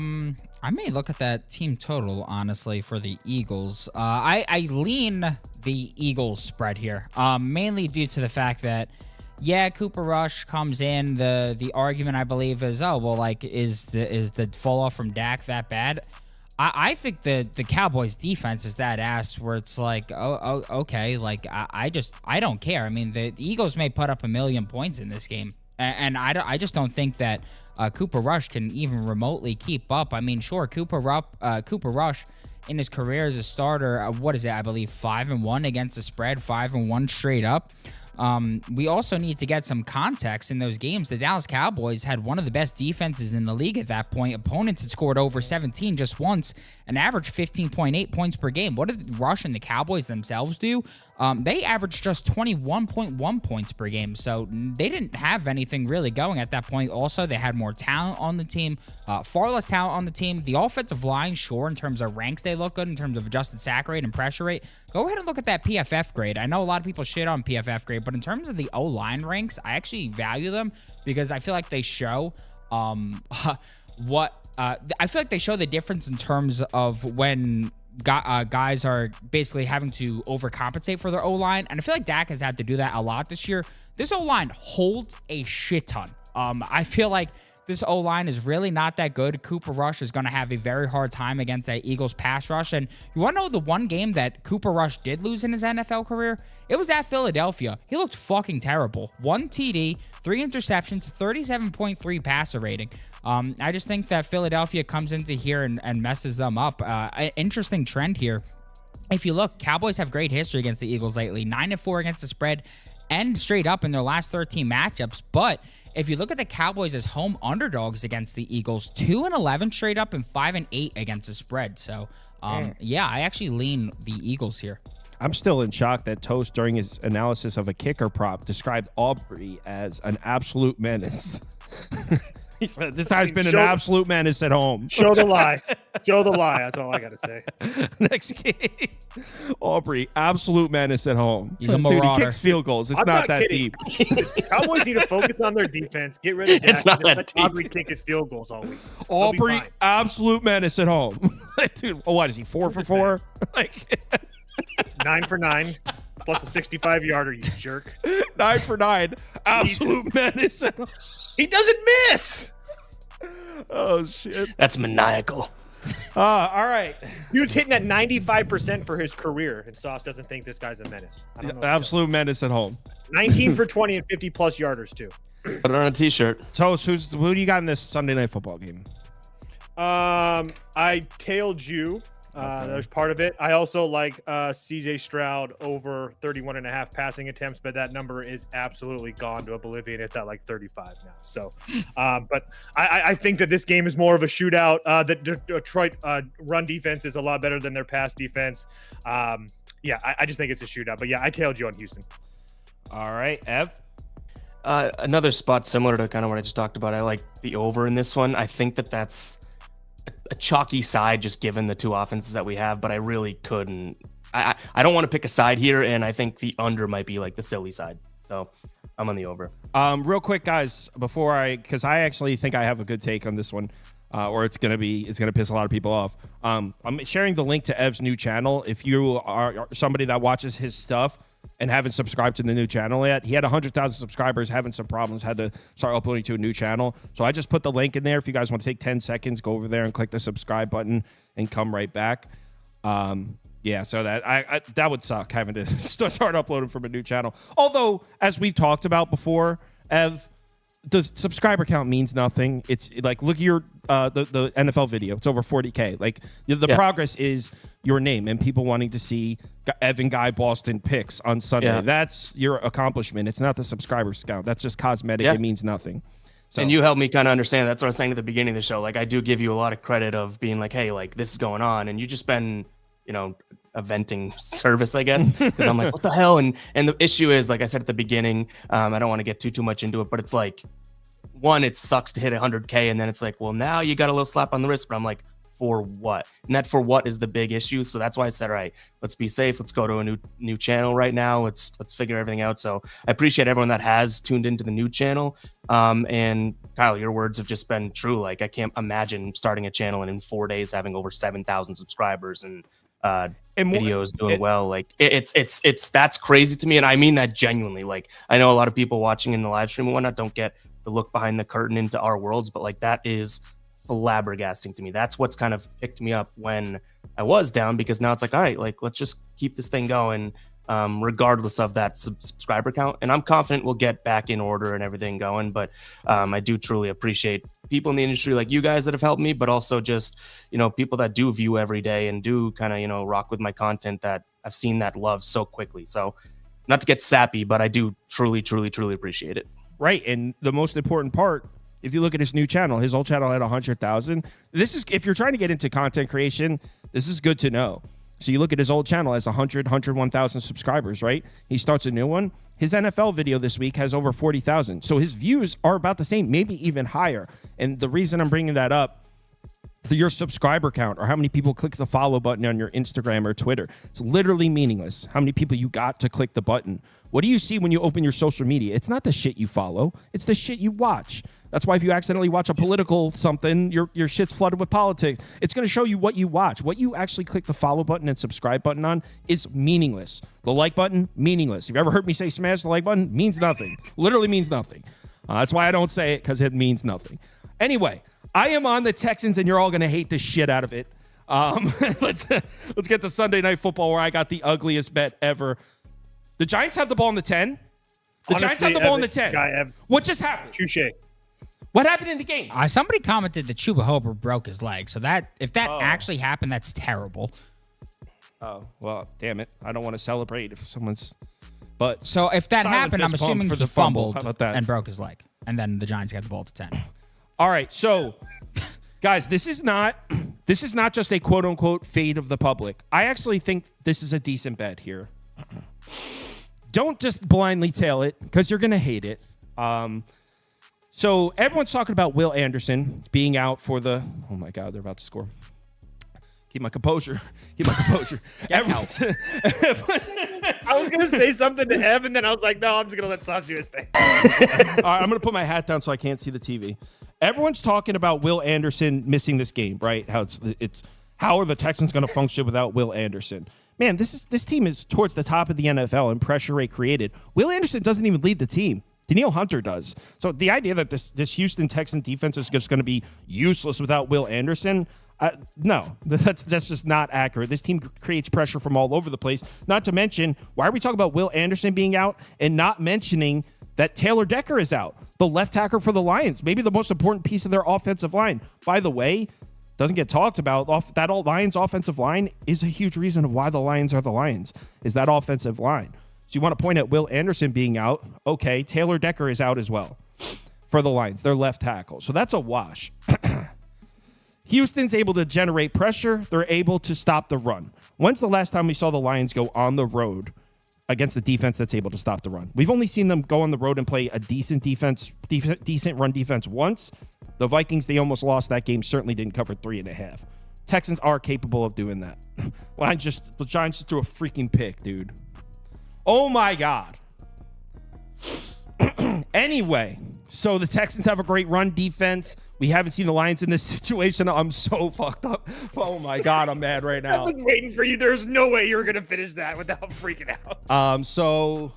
may look at that team total, honestly, for the Eagles. I lean the Eagles spread here, mainly due to the fact that Cooper Rush comes in. The argument, I believe, is, is the fall off from Dak that bad? I think the Cowboys defense is that ass where it's like, oh okay, like I don't care. I mean, the Eagles may put up 1 million points in this game, and I just don't think that Cooper Rush can even remotely keep up. I mean, sure, Cooper Rush in his career as a starter, what is it? I believe 5-1 against the spread, 5-1 straight up. We also need to get some context in those games. The Dallas Cowboys had one of the best defenses in the league at that point. Opponents had scored over 17 just once, an average 15.8 points per game. What did Rush and the Cowboys themselves do? They averaged just 21.1 points per game, so they didn't have anything really going at that point. Also, they had more talent on the team, far less talent on the team. The offensive line, sure, in terms of ranks, they look good in terms of adjusted sack rate and pressure rate. Go ahead and look at that PFF grade. I know a lot of people shit on PFF grade, but in terms of the O-line ranks, I actually value them because I feel like they show I feel like they show the difference in terms of when guys are basically having to overcompensate for their O-line. And I feel like Dak has had to do that a lot this year. This O-line holds a shit ton. I feel like this O-line is really not that good. Cooper Rush is going to have a very hard time against that Eagles pass rush. And you want to know the one game that Cooper Rush did lose in his NFL career? It was at Philadelphia. He looked fucking terrible. 1 TD, 3 interceptions, 37.3 passer rating. I just think that Philadelphia comes into here and messes them up. An interesting trend here. If you look, Cowboys have great history against the Eagles lately. 9-4 against the spread and straight up in their last 13 matchups. But if you look at the Cowboys as home underdogs against the Eagles, 2-11 straight up and 5-8 against the spread. So, yeah, I actually lean the Eagles here. I'm still in shock that Toast, during his analysis of a kicker prop, described Aubrey as an absolute menace. He said, this guy's been an absolute menace at home. Show the lie. Show the lie. That's all I got to say. Next game. Aubrey, absolute menace at home. He's a marauder. Dude, he kicks field goals. It's not that kidding. deep. Cowboys need to focus on their defense. Get rid of Dak. It's not that deep. Aubrey kick his field goals all week. Aubrey, absolute menace at home. Dude, what is he, 4 for 4? Like 9 for 9. Plus a 65-yarder, you jerk. 9 for 9. Absolute menace at home. He doesn't miss. Oh, shit. That's maniacal. All right. He was hitting at 95% for his career, and Sauce doesn't think this guy's a menace. I don't know. Absolute menace at home. 19 for 20 and 50-plus yarders, too. Put it on a T-shirt. Toast, who do you got in this Sunday Night Football game? I tailed you. There's part of it. I also like CJ Stroud over 31.5 passing attempts, but that number is absolutely gone to oblivion. It's at like 35 now. So, but I think that this game is more of a shootout. The Detroit run defense is a lot better than their pass defense. Yeah, I just think it's a shootout. But yeah, I tailed you on Houston. All right, Ev. Another spot similar to kind of what I just talked about. I like the over in this one. I think that's a chalky side just given the two offenses that we have, but I really couldn't. I don't want to pick a side here, and I think the under might be like the silly side. So I'm on the over. Real quick, guys, because I actually think I have a good take on this one, or it's gonna piss a lot of people off. I'm sharing the link to Ev's new channel. If you are somebody that watches his stuff and haven't subscribed to the new channel yet, he had 100,000 subscribers, having some problems, had to start uploading to a new channel. So I just put the link in there. If you guys want to take 10 seconds, go over there and click the subscribe button and come right back. Yeah, so that would suck having to start uploading from a new channel. Although, as we've talked about before, Ev, the subscriber count means nothing. It's like, look at your the NFL video. It's over 40K. Like the progress is your name and people wanting to see Evan Guy Boston picks on Sunday. Yeah. That's your accomplishment. It's not the subscribers count. That's just cosmetic. Yeah. It means nothing. So. And you helped me kind of understand. That's what I was saying at the beginning of the show. Like, I do give you a lot of credit of being like, hey, like, this is going on, and you just been, a venting service, I guess, because I'm like, what the hell? And the issue is, like I said at the beginning, I don't want to get too much into it, but it's like, one, it sucks to hit 100K, and then it's like, well, now you got a little slap on the wrist, but I'm like, for what? And that for what is the big issue. So that's why I said, all right, let's be safe. Let's go to a new channel right now. Let's figure everything out. So I appreciate everyone that has tuned into the new channel. And Kyle, your words have just been true. Like, I can't imagine starting a channel and in 4 days having over 7,000 subscribers and videos doing well. Like, it's that's crazy to me. And I mean that genuinely. Like, I know a lot of people watching in the live stream and whatnot don't get the look behind the curtain into our worlds, but like, that is flabbergasting to me. That's what's kind of picked me up when I was down, because now it's like, all right, like let's just keep this thing going, regardless of that subscriber count. And I'm confident we'll get back in order and everything going. But I do truly appreciate people in the industry like you guys that have helped me, but also just, people that do view every day and do kind of, rock with my content, that I've seen that love so quickly. So not to get sappy, but I do truly, truly, truly appreciate it. Right. And the most important part, if you look at his new channel, his old channel had 100,000. This is, if you're trying to get into content creation, this is good to know. So you look at his old channel has 101,000 subscribers, right? He starts a new one. His NFL video this week has over 40,000. So his views are about the same, maybe even higher. And the reason I'm bringing that up, your subscriber count, or how many people click the follow button on your Instagram or Twitter, it's literally meaningless. How many people you got to click the button? What do you see when you open your social media? It's not the shit you follow. It's the shit you watch. That's why if you accidentally watch a political something, your shit's flooded with politics. It's going to show you what you watch. What you actually click the follow button and subscribe button on is meaningless. The like button, meaningless. If you ever heard me say smash the like button, means nothing. Literally means nothing. That's why I don't say it, because it means nothing. Anyway, I am on the Texans, and you're all going to hate the shit out of it. Let's get to Sunday Night Football, where I got the ugliest bet ever. The Giants have the ball in the 10. Giants have the ball in the 10. What just happened? Touche. What happened in the game? Somebody commented that Chuba Hubbard broke his leg. So that if that actually happened, that's terrible. Oh, well, damn it. I don't want to celebrate if someone's... But so if that happened, I'm assuming he fumbled How about that? and broke his leg. And then the Giants got the ball to 10. All right, so guys, this is not just a quote unquote fade of the public. I actually think this is a decent bet here. Don't just blindly tail it, because you're gonna hate it. So everyone's talking about Will Anderson being out for the... Oh my God, they're about to score. Keep my composure. I was gonna say something to Ev, and then I was like, no, I'm just gonna let Sauce do his thing. All right, I'm gonna put my hat down so I can't see the TV. Everyone's talking about Will Anderson missing this game, right? How it's how are the Texans gonna function without Will Anderson? Man, this team is towards the top of the NFL in pressure rate created. Will Anderson doesn't even lead the team. Danielle Hunter does. So the idea that this Houston Texan defense is just going to be useless without Will Anderson, no, that's just not accurate. This team creates pressure from all over the place. Not to mention, why are we talking about Will Anderson being out and not mentioning that Taylor Decker is out, the left tackle for the Lions, maybe the most important piece of their offensive line. By the way, doesn't get talked about. That Lions offensive line is a huge reason of why the Lions are the Lions, is that offensive line. So you want to point at Will Anderson being out. Okay, Taylor Decker is out as well for the Lions. They're left tackle. So that's a wash. Houston's able to generate pressure. They're able to stop the run. When's the last time we saw the Lions go on the road against a defense that's able to stop the run? We've only seen them go on the road and play a decent run defense once. The Vikings, they almost lost that game. Certainly didn't cover 3.5. Texans are capable of doing that. The Giants just threw a freaking pick, dude. Oh, my God. Anyway, so the Texans have a great run defense. We haven't seen the Lions in this situation. I'm so fucked up. Oh, my God. I'm mad right now. I was waiting for you. There's no way you were going to finish that without freaking out. So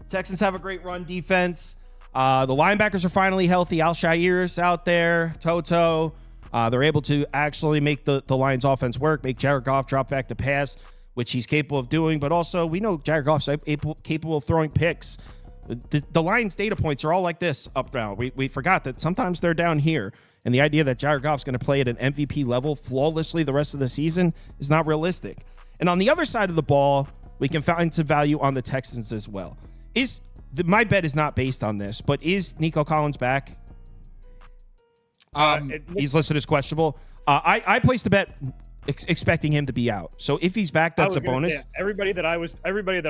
Texans have a great run defense. The linebackers are finally healthy. Al-Shair's out there. Toto. They're able to actually make the Lions offense work, make Jared Goff drop back to pass, which he's capable of doing. But also, we know Jared Goff's capable of throwing picks. The Lions data points are all like this up now. We forgot that sometimes they're down here. And the idea that Jared Goff's going to play at an MVP level flawlessly the rest of the season is not realistic. And on the other side of the ball, we can find some value on the Texans as well. My bet is not based on this, but is Nico Collins back? He's listed as questionable. I placed a bet expecting him to be out. So if he's back, that's a bonus. Say, everybody that I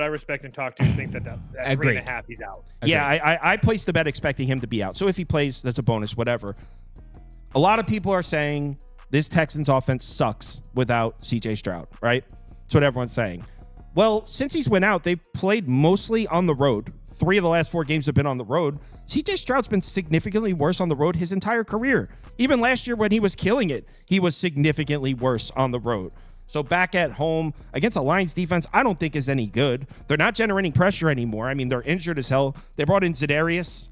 respect and talk to think that 3.5 he's out. Yeah, I placed the bet expecting him to be out. So if he plays, that's a bonus, whatever. A lot of people are saying this Texans offense sucks without CJ Stroud, right? That's what everyone's saying. Well, since he's went out, they've played mostly on the road. 3 of the last 4 games have been on the road. CJ Stroud's been significantly worse on the road his entire career. Even last year when he was killing it, he was significantly worse on the road. So back at home against a Lions defense, I don't think is any good. They're not generating pressure anymore. I mean, they're injured as hell. They brought in Za'Darius.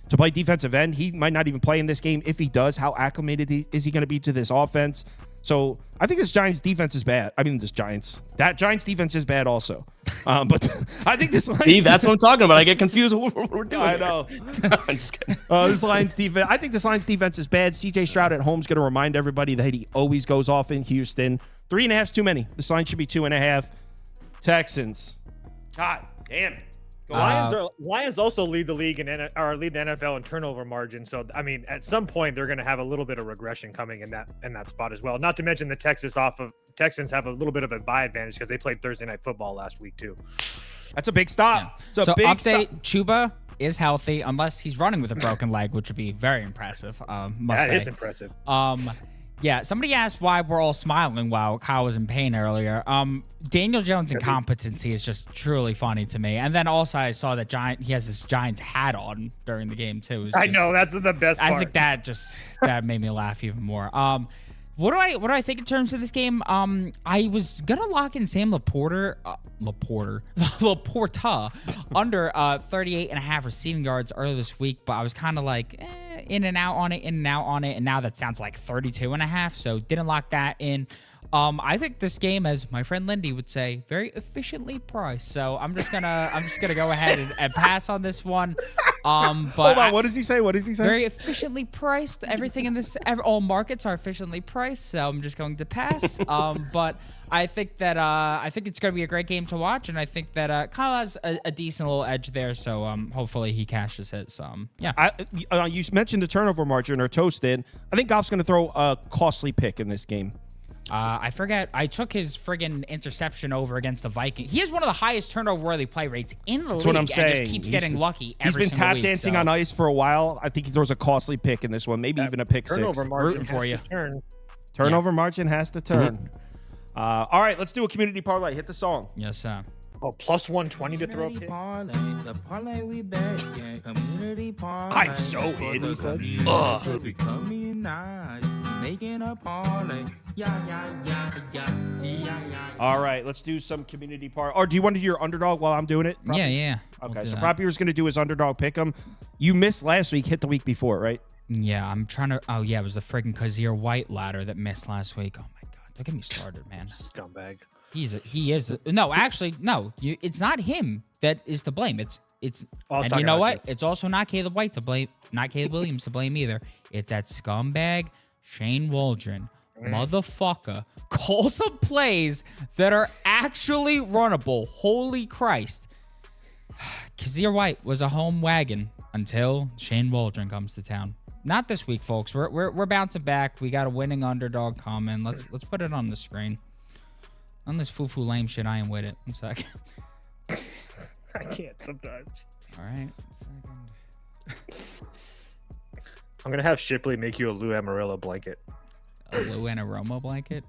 to play defensive end. He might not even play in this game. If he does, how acclimated is he going to be to this offense? So I think this Giants defense is bad. I mean, that Giants defense is bad also. But I think this Lions. See, that's what I'm talking about. I get confused with what we're doing. I know. I'm just kidding. This Lions defense. I think this Lions defense is bad. CJ Stroud at home is going to remind everybody that he always goes off in Houston. 3.5 is too many. This line should be 2.5. Texans. God damn it. Lions also lead the league lead the NFL in turnover margin. So I mean, at some point they're going to have a little bit of regression coming in that spot as well. Not to mention the Texans have a little bit of a bye advantage because they played Thursday Night Football last week too. That's a big stop. Yeah. So update: Chuba is healthy unless he's running with a broken leg, which would be very impressive. That is impressive. Yeah, somebody asked why we're all smiling while Kyle was in pain earlier. Daniel Jones' incompetency is just truly funny to me. And then also I saw that he has this Giants hat on during the game too. I know, that's the best part. I think that made me laugh even more. What do I think in terms of this game? I was gonna lock in Sam Laporta under 38.5 receiving yards earlier this week, but I was kind of like in and out on it, and now that sounds like 32.5, so didn't lock that in. I think this game, as my friend Lindy would say, very efficiently priced. So I'm just gonna go ahead and pass on this one. But hold on, what does he say? Very efficiently priced. Everything in this, all markets are efficiently priced. So I'm just going to pass. But I think it's going to be a great game to watch, and I think that Kyle has a decent little edge there. So hopefully he cashes his. Yeah. You mentioned the turnover margin, or Toast did. I think Goff's going to throw a costly pick in this game. I forget. I took his friggin' interception over against the Vikings. He has one of the highest turnover-worthy play rates in the league. That's what I'm saying. And just keeps getting lucky every He's been tap dancing on ice for a while. I think he throws a costly pick in this one, maybe even a pick turnover six. Margin Rooting for you. Turnover margin has to turn. All right, let's do a community parlay. Hit the song. Yes, sir. Oh, plus 120 to throw a pick. The parlay we bet, yeah, community parlay. I'm so in, he says. Making a parlay. Yeah. All right, let's do some community parlay. Or do you want to do your underdog while I'm doing it? Yeah. Okay, so Prop Beaver's going to do his underdog pick 'em. You missed last week, hit the week before, right? Yeah, I'm trying to. Oh, yeah, it was the friggin' Kazir White ladder that missed last week. Oh, my God. Don't get me started, man. Scumbag. He is. No, actually, no. It's not him that is to blame. It's. And you know what? It's also not Caleb White to blame. Not Caleb Williams to blame either. It's that scumbag Shane Waldron. Motherfucker, call some plays that are actually runnable. Holy Christ. Kazir White was a home wagon until Shane Waldron comes to town. Not this week, folks. We're bouncing back. We got a winning underdog comment. Let's put it on the screen. On this foo-foo lame shit, I am with it. 1 second. I can't sometimes. All right. I'm going to have Shipley make you a Lou Amarillo blanket. A Lou and Aroma blanket?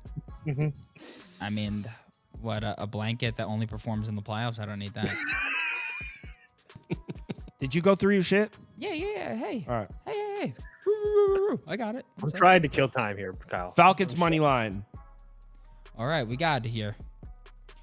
Mm-hmm. I mean, what, a blanket that only performs in the playoffs? I don't need that. Did you go through your shit? Yeah. Hey. All right. Hey. I got it. I'm trying to kill time here, Kyle. Falcons money line. All right, we got it here.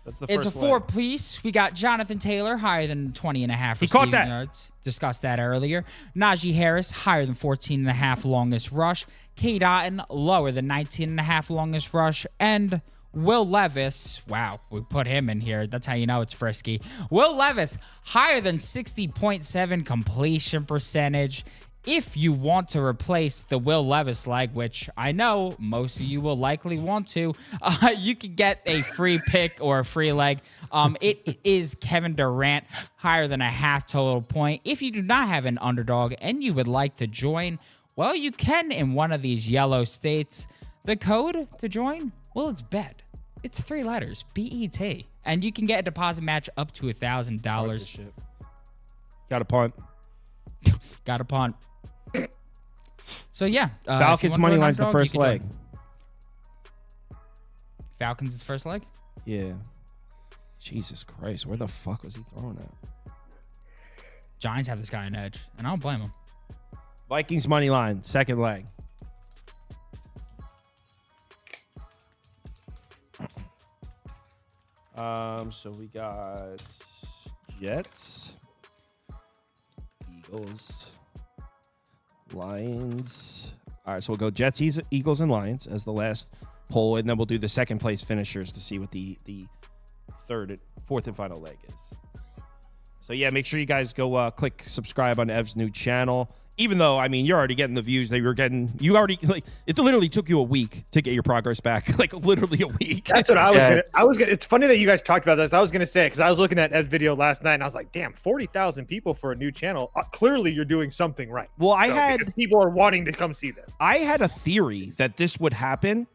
That's the first It's a 4-piece. We got Jonathan Taylor, higher than 20.5 He caught receiving that. yards. Discussed that earlier. Najee Harris, higher than 14.5 longest rush. Cade Otton, lower than 19.5 longest rush. And Will Levis, wow, we put him in here. That's how you know it's frisky. Will Levis, higher than 60.7 completion percentage. If you want to replace the Will Levis leg, which I know most of you will likely want to, you can get a free pick or a free leg. It is Kevin Durant, higher than a half total point. If you do not have an underdog and you would like to join, well, you can in one of these yellow states. The code to join, well, it's BET. It's 3 letters, BET. And you can get a deposit match up to $1,000. Got a punt. Got a punt. So yeah, Falcons money line's the first leg. Falcons is first leg. Yeah. Jesus Christ, where the fuck was he throwing at? Giants have this guy an edge, and I don't blame him. Vikings money line, second leg. So we got Jets, Eagles, Lions. All right, so we'll go Jets, Eagles, and Lions as the last poll, and then we'll do the second place finishers to see what the fourth and final leg is. So yeah, make sure you guys go click subscribe on Ev's new channel. Even though, I mean, you're already getting the views that you were getting. You already, like, it literally took you a week to get your progress back. Like, literally a week. That's what I was gonna. It's funny that you guys talked about this. I was gonna say, because I was looking at Ed's video last night, and I was like, damn, 40,000 people for a new channel. Clearly, you're doing something right. Well, because people are wanting to come see this. I had a theory that this would happen,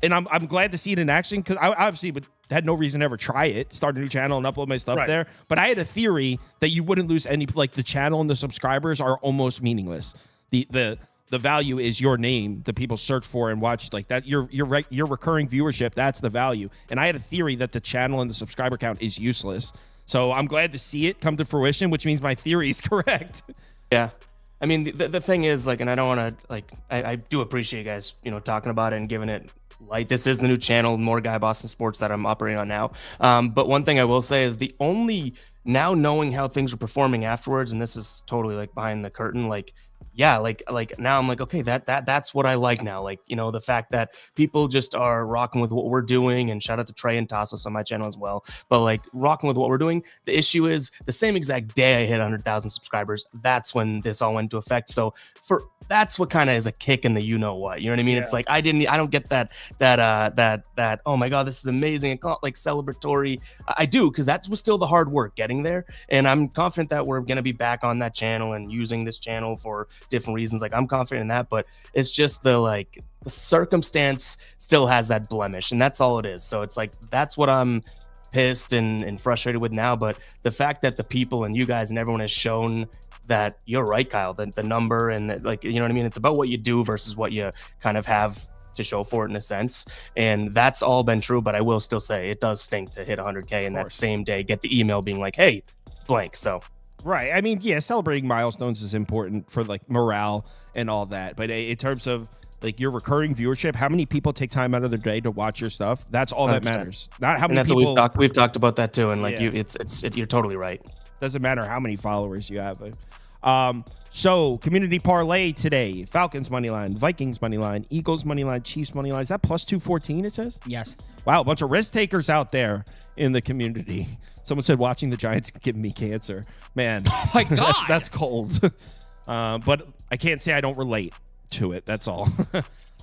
and I'm glad to see it in action, because I obviously had no reason to ever try it, start a new channel and upload my stuff there. But I had a theory that you wouldn't lose any, like, the channel and the subscribers are almost meaningless. The value is your name that people search for and watch, like that. Your recurring viewership, that's the value. And I had a theory that the channel and the subscriber count is useless. So I'm glad to see it come to fruition, which means my theory is correct. Yeah. I mean, the thing is, like, and I don't want to, like, I do appreciate you guys, you know, talking about it and giving it light. This is the new channel, More Guy Boston Sports, that I'm operating on now. But one thing I will say is the only, now knowing how things are performing afterwards, and this is totally like behind the curtain, like, yeah, like now I'm like, okay, that's what I like now. Like, you know, the fact that people just are rocking with what we're doing, and shout out to Trey and Tassos on my channel as well. But like rocking with what we're doing. The issue is the same exact day I hit 100,000 subscribers, that's when this all went into effect. So that's what kind of is a kick in the you know what. You know what I mean? Yeah. It's like I don't get that oh my god, this is amazing, like celebratory. I do, because that was still the hard work getting there, and I'm confident that we're gonna be back on that channel and using this channel for different reasons. Like I'm confident in that, but it's just the circumstance still has that blemish, and that's all it is. So it's like that's what I'm pissed and frustrated with now. But the fact that the people and you guys and everyone has shown that you're right, Kyle, the number, and like, you know what I mean, it's about what you do versus what you kind of have to show for it in a sense, and that's all been true. But I will still say it does stink to hit 100K and that same day get the email being like, hey, blank. So right. I mean, yeah, celebrating milestones is important for like morale and all that. But in terms of like your recurring viewership, how many people take time out of their day to watch your stuff? That's all 100%. That matters. Not how many that's people. What we've talked about that too. And like you're totally right. Doesn't matter how many followers you have. So community parlay today: Falcons money line, Vikings money line, Eagles money line, Chiefs money line. Is that plus 214? It says. Yes. Wow, a bunch of risk takers out there in the community. Someone said watching the Giants giving me cancer. Man, oh my god, that's cold. But I can't say I don't relate to it. That's all.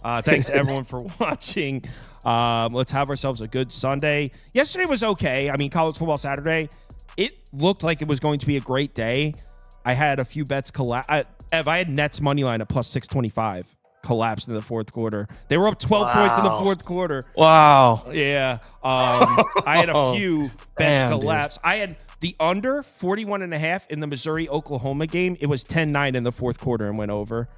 Thanks everyone for watching. Let's have ourselves a good Sunday. Yesterday was okay. I mean, college football Saturday, it looked like it was going to be a great day. I had a few bets collapse. I had Nets money line at plus 625 collapsed in the fourth quarter. They were up 12 points in the fourth quarter. Wow. Yeah. I had a few bets collapse. Dude. I had the under 41.5 in the Missouri-Oklahoma game. It was 10-9 in the fourth quarter and went over.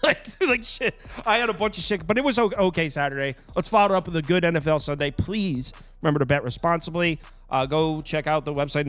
like shit. I had a bunch of shit, but it was okay Saturday. Let's follow up with a good NFL Sunday. Please remember to bet responsibly. Go check out the website.